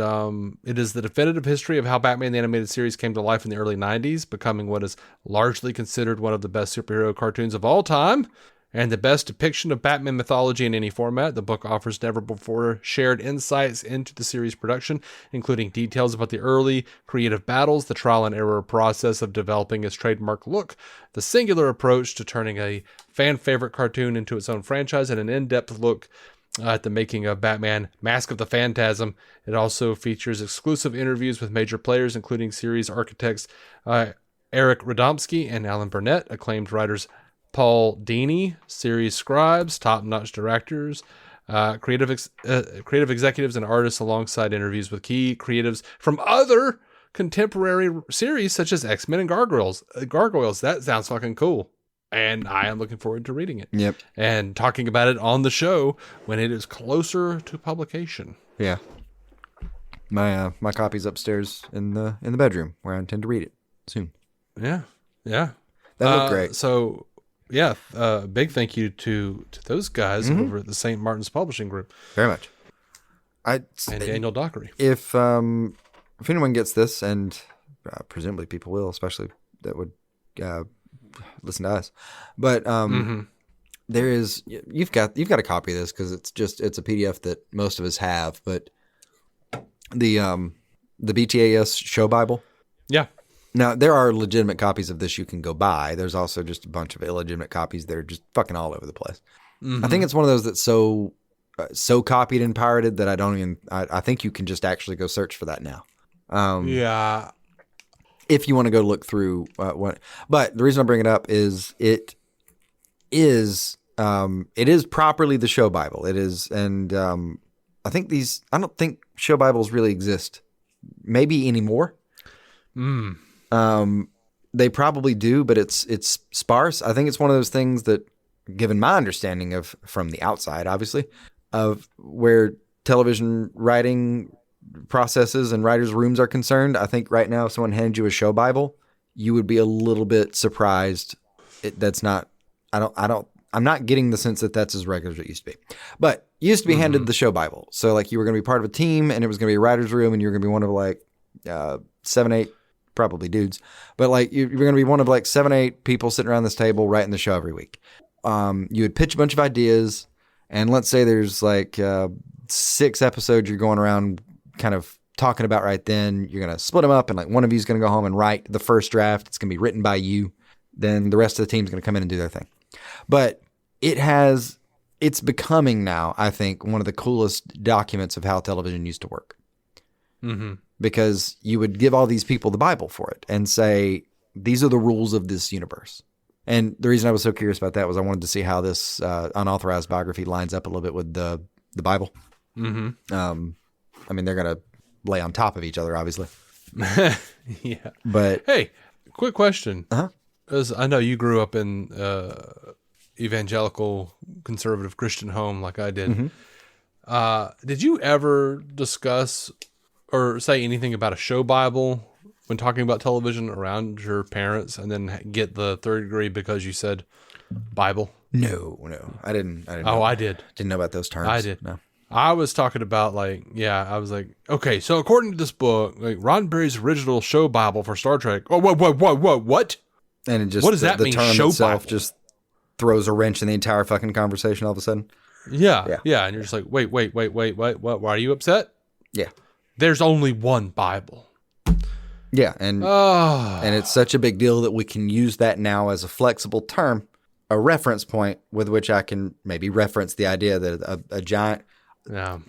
it is the definitive history of how Batman the Animated Series came to life in the early 90s, becoming what is largely considered one of the best superhero cartoons of all time, and the best depiction of Batman mythology in any format. The book offers never-before shared insights into the series' production, including details about the early creative battles, the trial and error process of developing its trademark look, the singular approach to turning a fan-favorite cartoon into its own franchise, and an in-depth look at the making of Batman Mask of the Phantasm. It also features exclusive interviews with major players, including series architects Eric Radomski and Alan Burnett, acclaimed writers Paul Dini, series scribes, top-notch directors, creative executives and artists, alongside interviews with key creatives from other contemporary series such as X-Men and Gargoyles. That sounds fucking cool. And I am looking forward to reading it. Yep. And talking about it on the show when it is closer to publication. Yeah. My copy's upstairs in the bedroom where I intend to read it soon. Yeah. Yeah. That looked great. So, yeah, big thank you to those guys over at the St. Martin's Publishing Group. Very much. And Daniel Dockery. If anyone gets this, and presumably people will, especially that would listen to us, but there is you've got a copy of this because it's a PDF that most of us have, but the BTAS Show Bible. Yeah. Now there are legitimate copies of this you can go buy. There's also just a bunch of illegitimate copies that are just fucking all over the place. I think it's one of those that's so copied and pirated that I think you can just actually go search for that now. Yeah. If you want to go look through but the reason I bring it up is it is properly the Show Bible. It is, and I don't think Show Bibles really exist, maybe anymore. They probably do, but it's sparse. I think it's one of those things that, given my understanding of from the outside, obviously, of where television writing processes and writers' rooms are concerned, I think right now if someone handed you a Show Bible, you would be a little bit surprised. I'm not getting the sense that that's as regular as it used to be. But you used to be handed the Show Bible. So like you were going to be part of a team and it was going to be a writer's room and you were going to be one of like 7, 8, probably dudes. But like you're going to be one of like 7, 8 people sitting around this table writing the show every week. You would pitch a bunch of ideas, and let's say there's like 6 episodes you're going around kind of talking about right then. You're going to split them up and like one of you is going to go home and write the first draft. It's going to be written by you. Then the rest of the team is going to come in and do their thing. But it's becoming now, I think, one of the coolest documents of how television used to work. Because you would give all these people the Bible for it and say, these are the rules of this universe. And the reason I was so curious about that was I wanted to see how this unauthorized biography lines up a little bit with the Bible. I mean, they're going to lay on top of each other, obviously. Yeah. But hey, quick question. Because I know you grew up in evangelical, conservative Christian home like I did. Did you ever discuss or say anything about a Show Bible when talking about television around your parents, and then get the third degree because you said Bible? No, I didn't. Oh, I did. Didn't know about those terms. I did. No. I was talking about I was like, okay, so according to this book, like Roddenberry's original Show Bible for Star Trek. Oh, what? And it just, what does that mean? Term Show itself Bible just throws a wrench in the entire fucking conversation all of a sudden. Yeah. And you're just like, wait, what? Why are you upset? Yeah. There's only one Bible. Yeah, and it's such a big deal that we can use that now as a flexible term, a reference point with which I can maybe reference the idea that a giant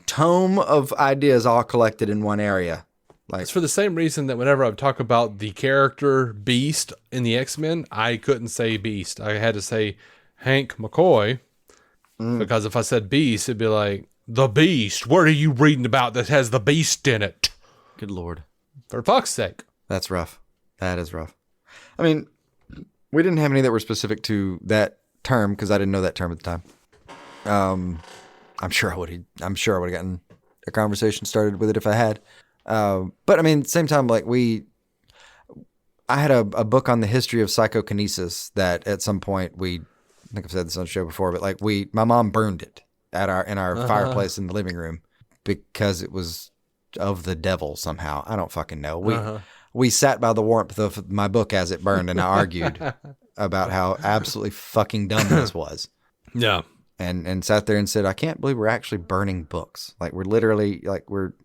tome of ideas all collected in one area. Like, it's for the same reason that whenever I talk about the character Beast in the X-Men, I couldn't say Beast. I had to say Hank McCoy, because if I said Beast, it'd be like, the Beast. What are you reading about that has the Beast in it? Good Lord. For fuck's sake. That's rough. That is rough. I mean, we didn't have any that were specific to that term because I didn't know that term at the time. I'm sure I would have gotten a conversation started with it if I had. But I mean, same time, like I had a book on the history of psychokinesis that at some point I think I've said this on the show before, but like my mom burned it in our fireplace in the living room because it was of the devil somehow. I don't fucking know. We sat by the warmth of my book as it burned, and I argued about how absolutely fucking dumb this was. Yeah. And sat there and said, I can't believe we're actually burning books. Like we're literally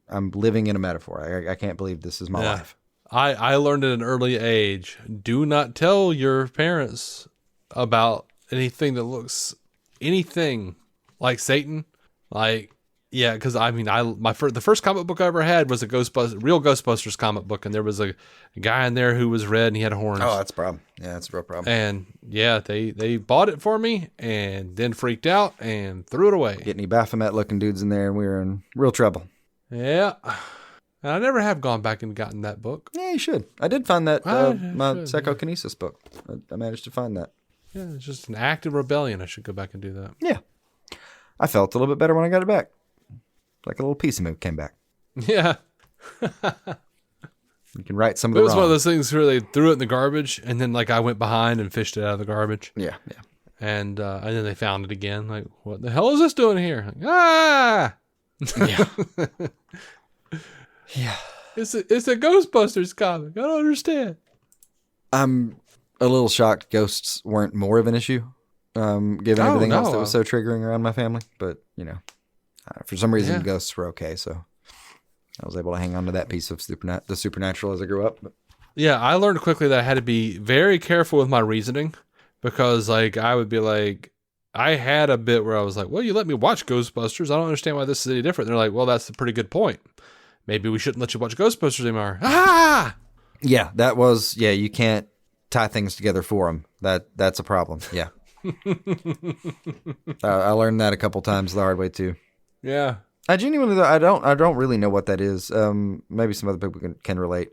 I'm living in a metaphor. I can't believe this is my life. I learned at an early age, do not tell your parents about anything that looks anything like Satan. Like, yeah, because I mean, the first comic book I ever had was a real Ghostbusters comic book, and there was a guy in there who was red and he had horns. Oh, that's a problem. Yeah, that's a real problem. And yeah, they bought it for me and then freaked out and threw it away. Get any Baphomet looking dudes in there, and we were in real trouble. Yeah, and I never have gone back and gotten that book. Yeah, you should. I did find that my psychokinesis book. I managed to find that. Yeah, it's just an act of rebellion. I should go back and do that. Yeah, I felt a little bit better when I got it back. Like a little piece of me came back. Yeah. You can right some of It the was wrong. one of those things where they threw it in the garbage, and then like I went behind and fished it out of the garbage, Yeah. and then they found it again. Like, what the hell is this doing here? Like, ah, Yeah. Yeah. it's a Ghostbusters comic. I don't understand. I'm a little shocked ghosts weren't more of an issue, given everything else that was so triggering around my family. But, for some reason, ghosts were okay. So I was able to hang on to that piece of the supernatural as I grew up. But. Yeah, I learned quickly that I had to be very careful with my reasoning because, like, I would be like, I had a bit where I was like, well, you let me watch Ghostbusters. I don't understand why this is any different. And they're like, well, that's a pretty good point. Maybe we shouldn't let you watch Ghostbusters anymore. Ah! Yeah, you can't tie things together for them. That's a problem. Yeah. I learned that a couple times the hard way too. Yeah. I genuinely, I don't really know what that is. Maybe some other people can relate.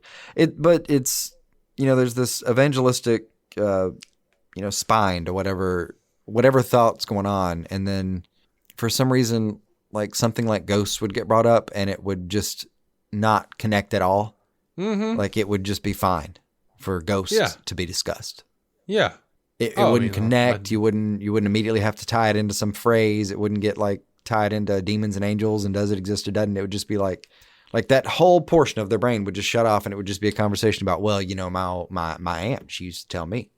But it's, there's this evangelistic, spine to whatever thought's going on. And then for some reason, like something like ghosts would get brought up and it would just not connect at all. Mm-hmm. Like it would just be fine for ghosts to be discussed. Yeah. It wouldn't connect. You wouldn't immediately have to tie it into some phrase. It wouldn't get like tied into demons and angels and does it exist or doesn't. It would just be like that whole portion of their brain would just shut off and it would just be a conversation about, well, my aunt, she used to tell me.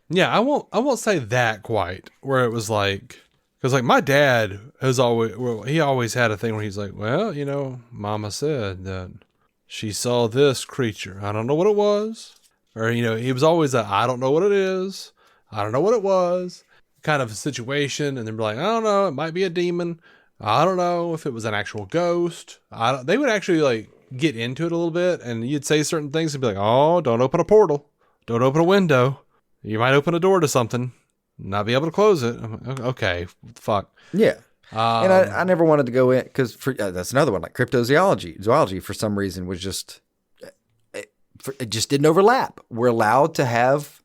Yeah, I won't say that quite where it was like, because like my dad he always had a thing where he's like, well, Mama said that she saw this creature. I don't know what it was. Or, he was always I don't know what it is. I don't know what it was. Kind of a situation. And they'd be like, I don't know. It might be a demon. I don't know if it was an actual ghost. They would actually like get into it a little bit. And you'd say certain things and be like, oh, don't open a portal. Don't open a window. You might open a door to something. Not be able to close it. I'm like, okay, fuck. Yeah. And I never wanted to go in because that's another one, like cryptozoology. Zoology, for some reason, was just, it just didn't overlap. We're allowed to have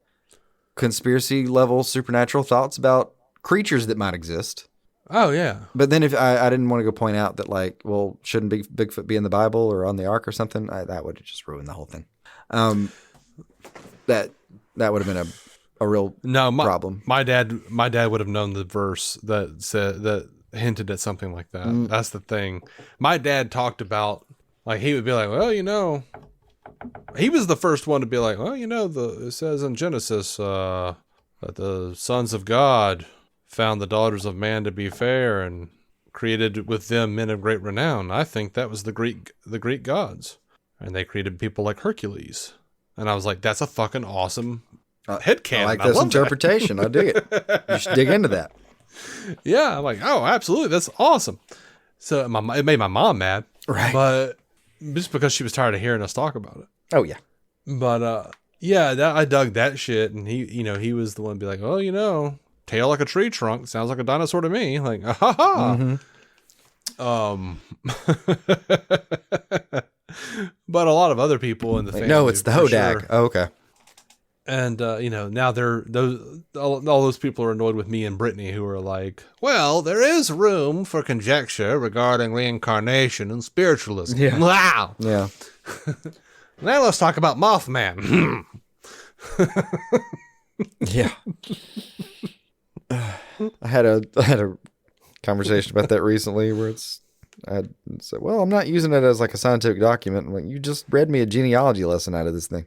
conspiracy level supernatural thoughts about creatures that might exist. Oh, yeah. But then if I didn't want to go point out that, like, well, shouldn't Bigfoot be in the Bible or on the Ark or something? That would have just ruined the whole thing. That would have been a real problem. My dad would have known the verse that hinted at something like that. That's the thing. My dad talked about, like, he would be like, well, he was the first one to be like, well, it says in Genesis that the sons of God found the daughters of man to be fair and created with them men of great renown. I think that was the Greek gods, and they created people like Hercules. And I was like, that's a fucking awesome headcanon. I like this interpretation. I dig it. You should dig into that. Yeah, I'm like, oh, absolutely, that's awesome. So it made my mom mad, right? But just because she was tired of hearing us talk about it. Oh yeah. But I dug that shit, and he was the one to be like, oh, tail like a tree trunk sounds like a dinosaur to me. Like, ha ha. But a lot of other people in the family. No, it's the Hodag. Sure. Oh, okay. And now all those people are annoyed with me and Brittany, who are like, well, there is room for conjecture regarding reincarnation and spiritualism. Yeah. Wow. Yeah. Now let's talk about Mothman. Yeah. I had a conversation about that recently where I said, well, I'm not using it as like a scientific document. I'm like, you just read me a genealogy lesson out of this thing.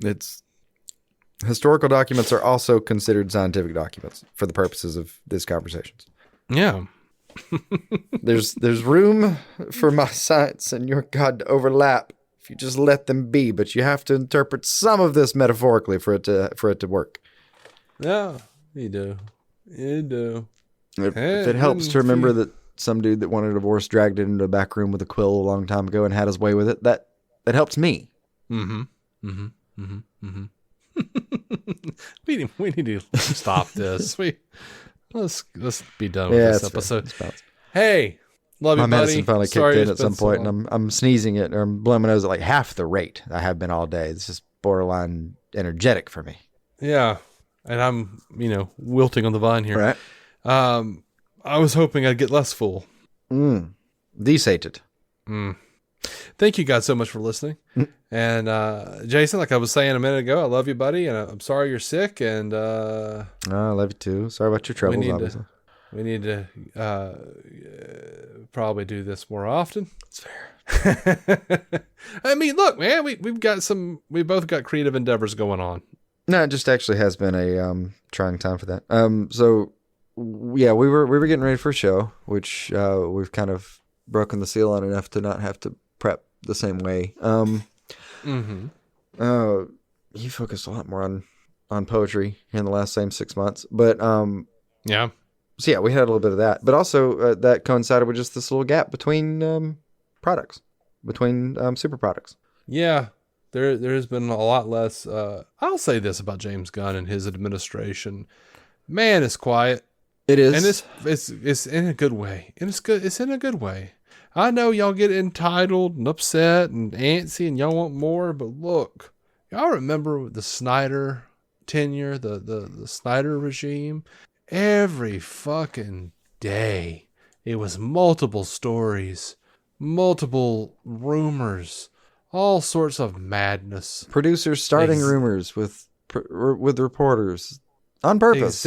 It's historical documents are also considered scientific documents for the purposes of this conversations. Yeah. There's room for my science and your God to overlap if you just let them be, but you have to interpret some of this metaphorically for it to work. Yeah, you do. If it helps to remember that some dude that wanted a divorce dragged it into a back room with a quill a long time ago and had his way with it, that helps me. We need to stop this. Let's be done with this episode. Hey, love you, buddy. My medicine finally kicked in at some point, and I'm sneezing it, or I'm blowing my nose at like half the rate I have been all day. It's just borderline energetic for me. Yeah, and I'm wilting on the vine here. Right. I was hoping I'd get less full. Desated. Thing thank you guys so much for listening. And Jason, like I was saying a minute ago, I love you, buddy, and I'm sorry you're sick. And I love you too. Sorry about your troubles, obviously. We need to probably do this more often. It's fair. I mean, look, man, we both got creative endeavors going on. No, it just actually has been a trying time for that. So yeah, we were getting ready for a show, which we've kind of broken the seal on enough to not have to prep the same way. He focused a lot more on poetry in the last 6 months, but yeah. So yeah, we had a little bit of that, but also that coincided with just this little gap between products, between super products. Yeah, there has been a lot less. I'll say this about James Gunn and his administration. Man, it's quiet. It is, and it's in a good way. And it's good. It's in a good way. I know y'all get entitled and upset and antsy, and y'all want more. But look, y'all remember the Snyder tenure, the Snyder regime. Every fucking day, it was multiple stories, multiple rumors, all sorts of madness. Producers starting rumors with reporters on purpose.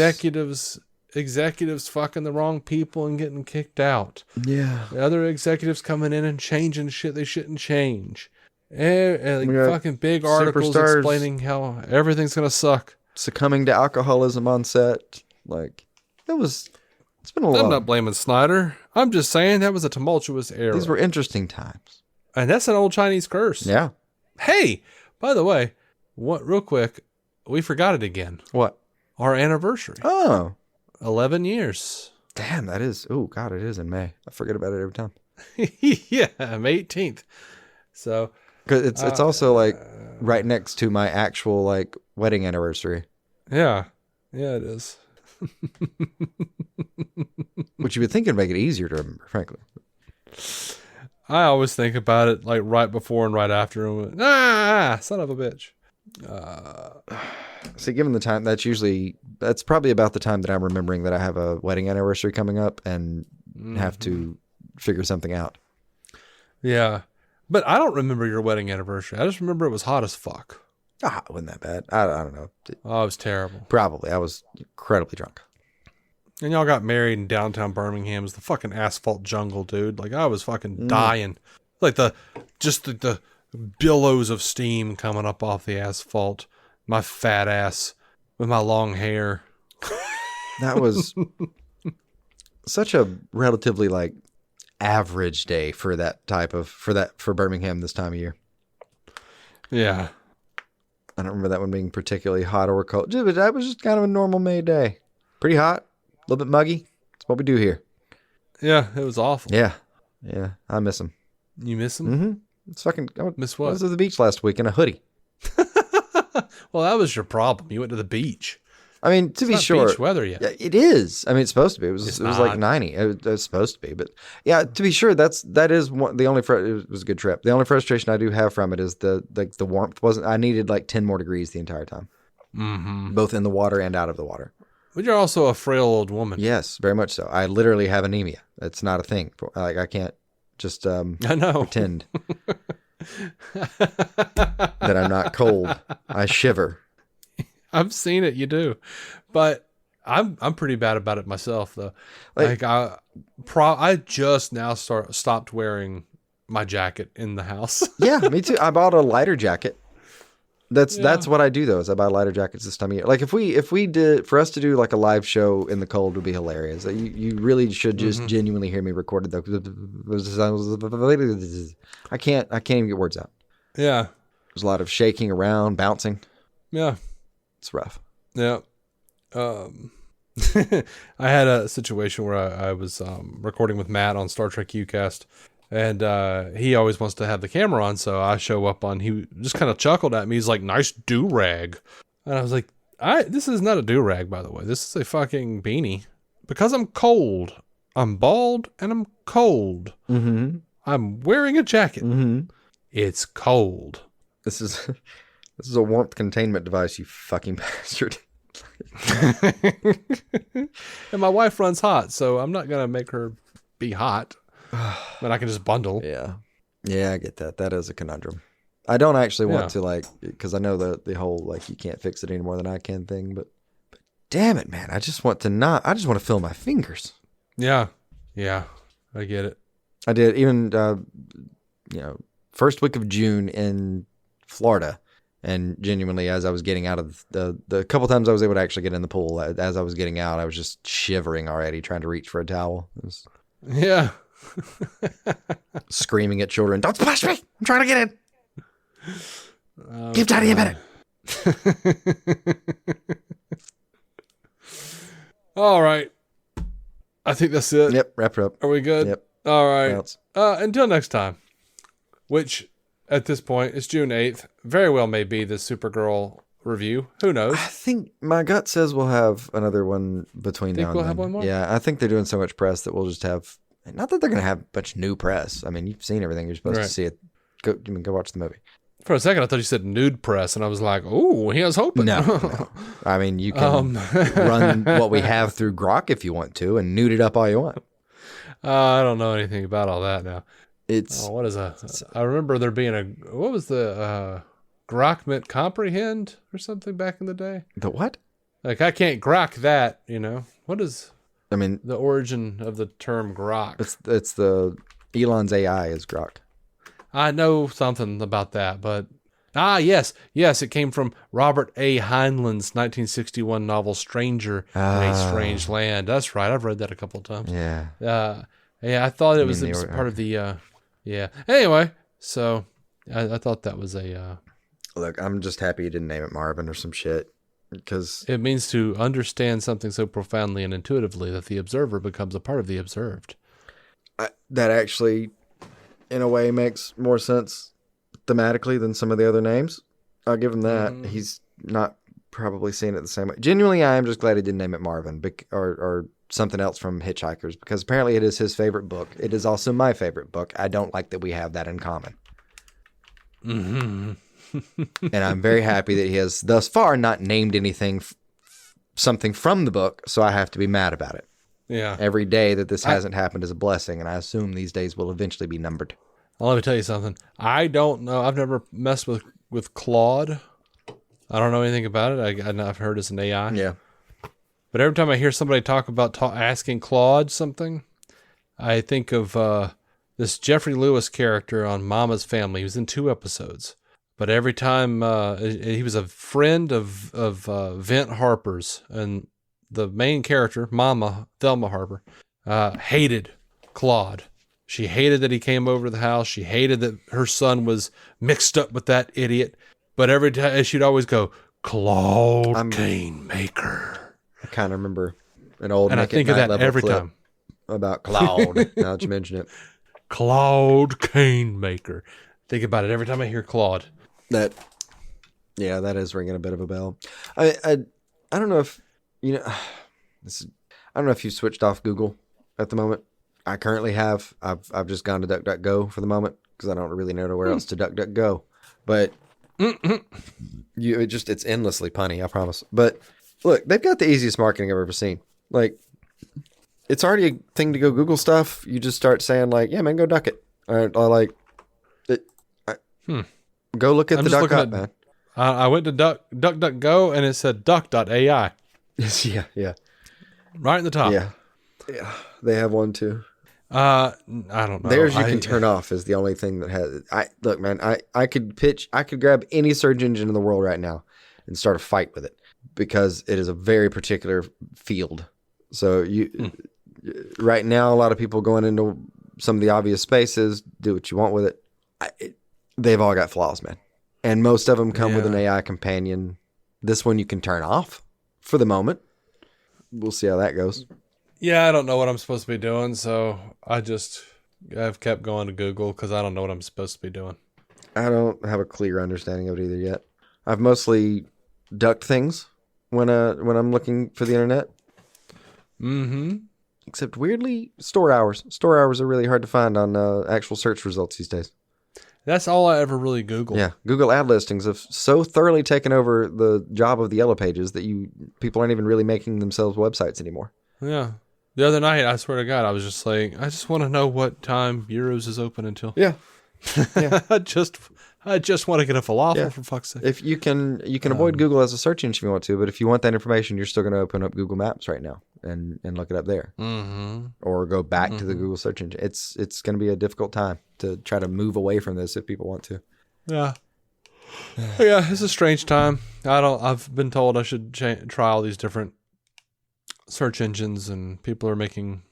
Executives fucking the wrong people and getting kicked out. Yeah. The other executives coming in and changing shit they shouldn't change. Fucking big articles explaining how everything's gonna suck. Succumbing to alcoholism on set. Like, it's been a lot. I'm not blaming Snyder. I'm just saying that was a tumultuous era. These were interesting times. And that's an old Chinese curse. Yeah. Hey, by the way, real quick, we forgot it again. What? Our anniversary. Oh. 11 years. Damn, that is. Oh, God, it is in May. I forget about it every time. Yeah, May 18th. So. Because it's also like right next to my actual like wedding anniversary. Yeah. Yeah, it is. Which you would think would make it easier to remember, frankly. I always think about it like right before and right after. Son of a bitch. See, given the time, that's probably about the time that I'm remembering that I have a wedding anniversary coming up and have to figure something out. Yeah. But I don't remember your wedding anniversary. I just remember it was hot as fuck. It wasn't that bad. I don't know. Oh, it was terrible. Probably. I was incredibly drunk. And y'all got married in downtown Birmingham. It was the fucking asphalt jungle, dude. Like, I was fucking dying. Like, the billows of steam coming up off the asphalt. My fat ass with my long hair. That was such a relatively, like, average day for Birmingham this time of year. Yeah. I don't remember that one being particularly hot or cold. But that was just kind of a normal May day. Pretty hot, a little bit muggy. That's what we do here. Yeah, it was awful. Yeah. I miss them. You miss them? Mm-hmm. It's fucking. Miss what? I was at the beach last week in a hoodie. Well, that was your problem. You went to the beach. I mean, to be sure, beach weather yet. Yeah, it is. I mean, it's supposed to be. It was like 90. It was supposed to be, but yeah, to be sure, that is one. The only it was a good trip. The only frustration I do have from it is the warmth wasn't. I needed like 10 more degrees the entire time, both in the water and out of the water. But you're also a frail old woman. Yes, very much so. I literally have anemia. It's not a thing. Like, I can't just I know. pretend that I'm not cold. I shiver. I've seen it. You do, but I'm pretty bad about it myself, though. Like I just now stopped wearing my jacket in the house. Yeah, me too. I bought a lighter jacket. That's what I do though. Is I buy lighter jackets this time of year. Like if we did for us to do like a live show in the cold would be hilarious. You really should just genuinely hear me recorded though. I can't even get words out. Yeah, there's a lot of shaking around, bouncing. Yeah. It's rough. Yeah. I had a situation where I was recording with Matt on Star Trek UCast, and he always wants to have the camera on, so I show up on. He just kind of chuckled at me. He's like, "Nice do-rag," and I was like, "This is not a do-rag, by the way. This is a fucking beanie because I'm cold. I'm bald and I'm cold. Mm-hmm. I'm wearing a jacket. Mm-hmm. It's cold. This is a warmth containment device, you fucking bastard." And my wife runs hot, so I'm not going to make her be hot. But I can just bundle. Yeah. Yeah, I get that. That is a conundrum. I don't actually want to because I know the whole you can't fix it any more than I can thing, but damn it, man. I just want to feel my fingers. Yeah. Yeah. I get it. I did even, first week of June in Florida. And genuinely, as I was getting out of the couple times I was able to actually get in the pool, as I was getting out, I was just shivering already, trying to reach for a towel. Yeah. Screaming at children, "Don't splash me! I'm trying to get in! Give Daddy a minute!" All right. I think that's it. Yep, wrap it up. Are we good? Yep. All right. Until next time, which at this point is June 8th. Very well may be the Supergirl review. Who knows? I think my gut says we'll have another one between now and then. Have one more? Yeah, I think they're doing so much press that we'll just have. Not that they're going to have a bunch of new press. I mean, you've seen everything. You're supposed to see it. Go watch the movie. For a second, I thought you said nude press, and I was like, "Oh, he was hoping." No. I mean, you can run what we have through Grok if you want to, and nude it up all you want. I don't know anything about all that now. It's what is I remember there being what was the Grok meant comprehend or something back in the day. The what? Like I can't grok that. What is? I mean, the origin of the term grok. It's the Elon's AI is Grok. I know something about that, but yes, it came from Robert A. Heinlein's 1961 novel "Stranger in a Strange Land." That's right, I've read that a couple of times. Yeah, I thought it was part of the. Anyway, so I thought that was a. Look, I'm just happy you didn't name it Marvin or some shit, because it means to understand something so profoundly and intuitively that the observer becomes a part of the observed. That actually, in a way, makes more sense thematically than some of the other names. I'll give him that. He's not probably seeing it the same way. Genuinely, I am just glad he didn't name it Marvin or something else from Hitchhikers, because apparently it is his favorite book. It is also my favorite book. I don't like that we have that in common. Mm-hmm. And I'm very happy that he has thus far not named anything something from the book, so I have to be mad about it. Yeah. Every day that this hasn't happened is a blessing, and I assume these days will eventually be numbered. Well, let me tell you something. I don't know. I've never messed with Claude. I don't know anything about it. I've heard it's an AI. Yeah. But every time I hear somebody talk about asking Claude something, I think of this Jeffrey Lewis character on Mama's Family. He was in 2 episodes. But every time he was a friend of Vent Harper's, and the main character, Mama, Thelma Harper, hated Claude. She hated that he came over to the house. She hated that her son was mixed up with that idiot. But every time she'd always go, "Claude Canemaker." I kind of remember an old and I think of that every time about Claude. Now that you mention it, Claude Canemaker. Think about it every time I hear Claude. That is ringing a bit of a bell. I don't know if I don't know if you switched off Google at the moment. I currently have. I've just gone to DuckDuckGo for the moment because I don't really know where else to DuckDuckGo. But it's endlessly punny, I promise. But look, they've got the easiest marketing I've ever seen. Like, it's already a thing to go Google stuff. You just start saying like, "Yeah, man, go duck it." Or like, go look at the duck up, man. I went to DuckDuckGo and it said duck.ai. Yeah. Right in the top. Yeah. They have one too. I don't know. Theirs you can turn off is the only thing that has. Look, man. I could grab any search engine in the world right now and start a fight with it because it is a very particular field. So right now, a lot of people going into some of the obvious spaces. Do what you want with it. They've all got flaws, man. And most of them come with an AI companion. This one you can turn off for the moment. We'll see how that goes. Yeah, I don't know what I'm supposed to be doing, so I've kept going to Google because I don't know what I'm supposed to be doing. I don't have a clear understanding of it either yet. I've mostly ducked things when I'm looking for the internet. Mm-hmm. Except weirdly, store hours. Store hours are really hard to find on actual search results these days. That's all I ever really Googled. Yeah, Google ad listings have so thoroughly taken over the job of the yellow pages that people aren't even really making themselves websites anymore. Yeah. The other night, I swear to God, I was just like, I just want to know what time Euros is open until. Yeah. Yeah. I just want to get a falafel for fuck's sake. If you can avoid Google as a search engine if you want to, but if you want that information, you're still going to open up Google Maps right now and look it up there, or go back to the Google search engine. It's going to be a difficult time to try to move away from this if people want to. Yeah. Yeah, it's a strange time. I've been told I should try all these different search engines, and people are making,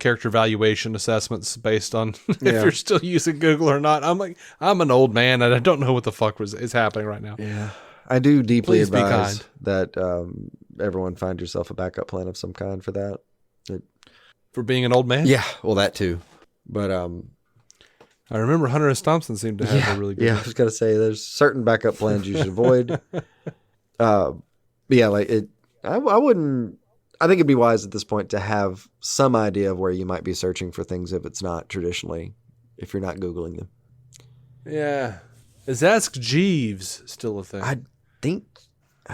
character valuation assessments based on if you're still using Google or not. I'm like, I'm an old man and I don't know what the fuck is happening right now. Yeah. I do deeply Please advise be kind. that everyone find yourself a backup plan of some kind for that. For being an old man? Yeah, well, that too. But I remember Hunter S. Thompson seemed to have a really good I was going to say there's certain backup plans you should avoid. Yeah, like I wouldn't. I think it'd be wise at this point to have some idea of where you might be searching for things if it's not traditionally, if you're not Googling them. Yeah. Is Ask Jeeves still a thing? I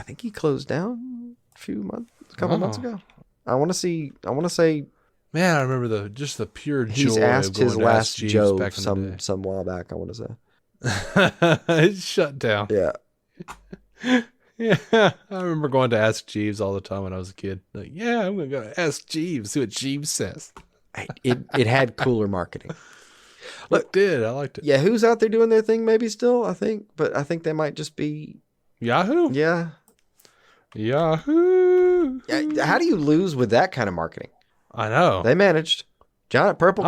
think he closed down a couple months ago. I want to say, Man, I remember the pure joy he's asked of going his to last Ask Jeeves Joe back in the day. some while back, I want to say. It's shut down. Yeah. Yeah, I remember going to Ask Jeeves all the time when I was a kid. Like, yeah, I'm going to go to Ask Jeeves, see what Jeeves says. It had cooler marketing. Look, it did. I liked it. Yeah, who's out there doing their thing maybe still, I think. But I think they might just be... Yahoo? Yeah. Yahoo! Yeah, how do you lose with that kind of marketing? I know. They managed. Giant Purple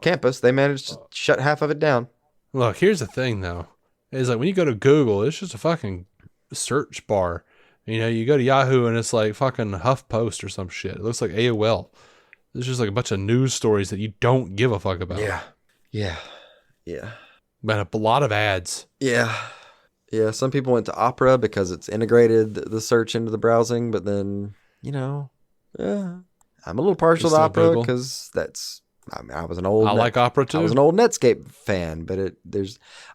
Campus, they managed to shut half of it down. Look, here's the thing, though. Is like when you go to Google, it's just a fucking search bar. You go to Yahoo and it's like fucking HuffPost or some shit. It looks like AOL. It's just like a bunch of news stories that you don't give a fuck about. Yeah. Man, a lot of ads. Yeah. Some people went to Opera because it's integrated the search into the browsing, but then, I'm a little partial to Opera because I was an old. I like Opera too. I was an old Netscape fan, but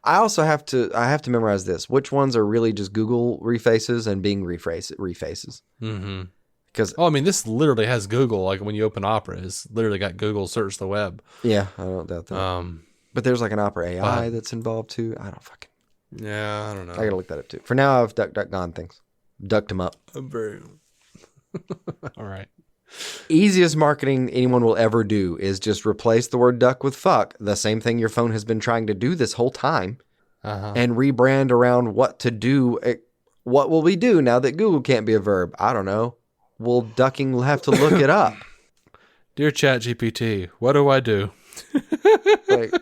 I also have to memorize this. Which ones are really just Google refaces and Bing refaces? Mm-hmm. Because this literally has Google. Like when you open Opera, it's literally got Google search the web. Yeah, I don't doubt that. But there's like an Opera AI that's involved too. I don't fucking. Yeah, I don't know. I gotta look that up too. For now, I've gone things, ducked them up. I'm very. All right. Easiest marketing anyone will ever do is just replace the word duck with fuck, the same thing your phone has been trying to do this whole time, and rebrand around what to do. What will we do now that Google can't be a verb? I don't know. Will ducking have to look it up? Dear ChatGPT, what do I do? Like,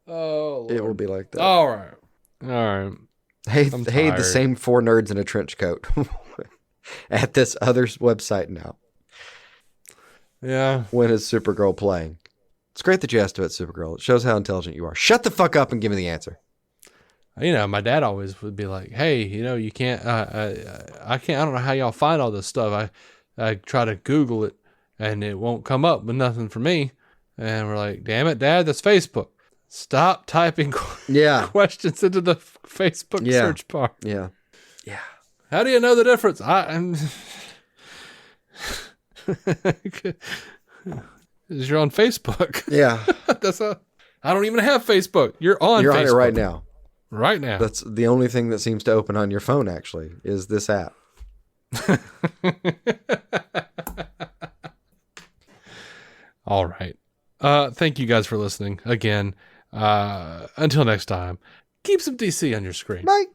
oh, Lord. It will be like that. All right. Hey, the tired. same four nerds in a trench coat at this other website now. Yeah. When is Supergirl playing? It's great that you asked about Supergirl. It shows how intelligent you are. Shut the fuck up and give me the answer. My dad always would be like, hey, you can't, I don't know how y'all find all this stuff. I try to Google it and it won't come up with nothing for me. And we're like, damn it, Dad, that's Facebook. Stop typing questions into the Facebook search bar. Yeah. How do you know the difference? I'm you're on Facebook. Yeah. I don't even have Facebook. You're on You're Facebook. on it right now. Right now. That's the only thing that seems to open on your phone, actually, is this app. All right. Thank you guys for listening again. Until next time, keep some DC on your screen. Bye.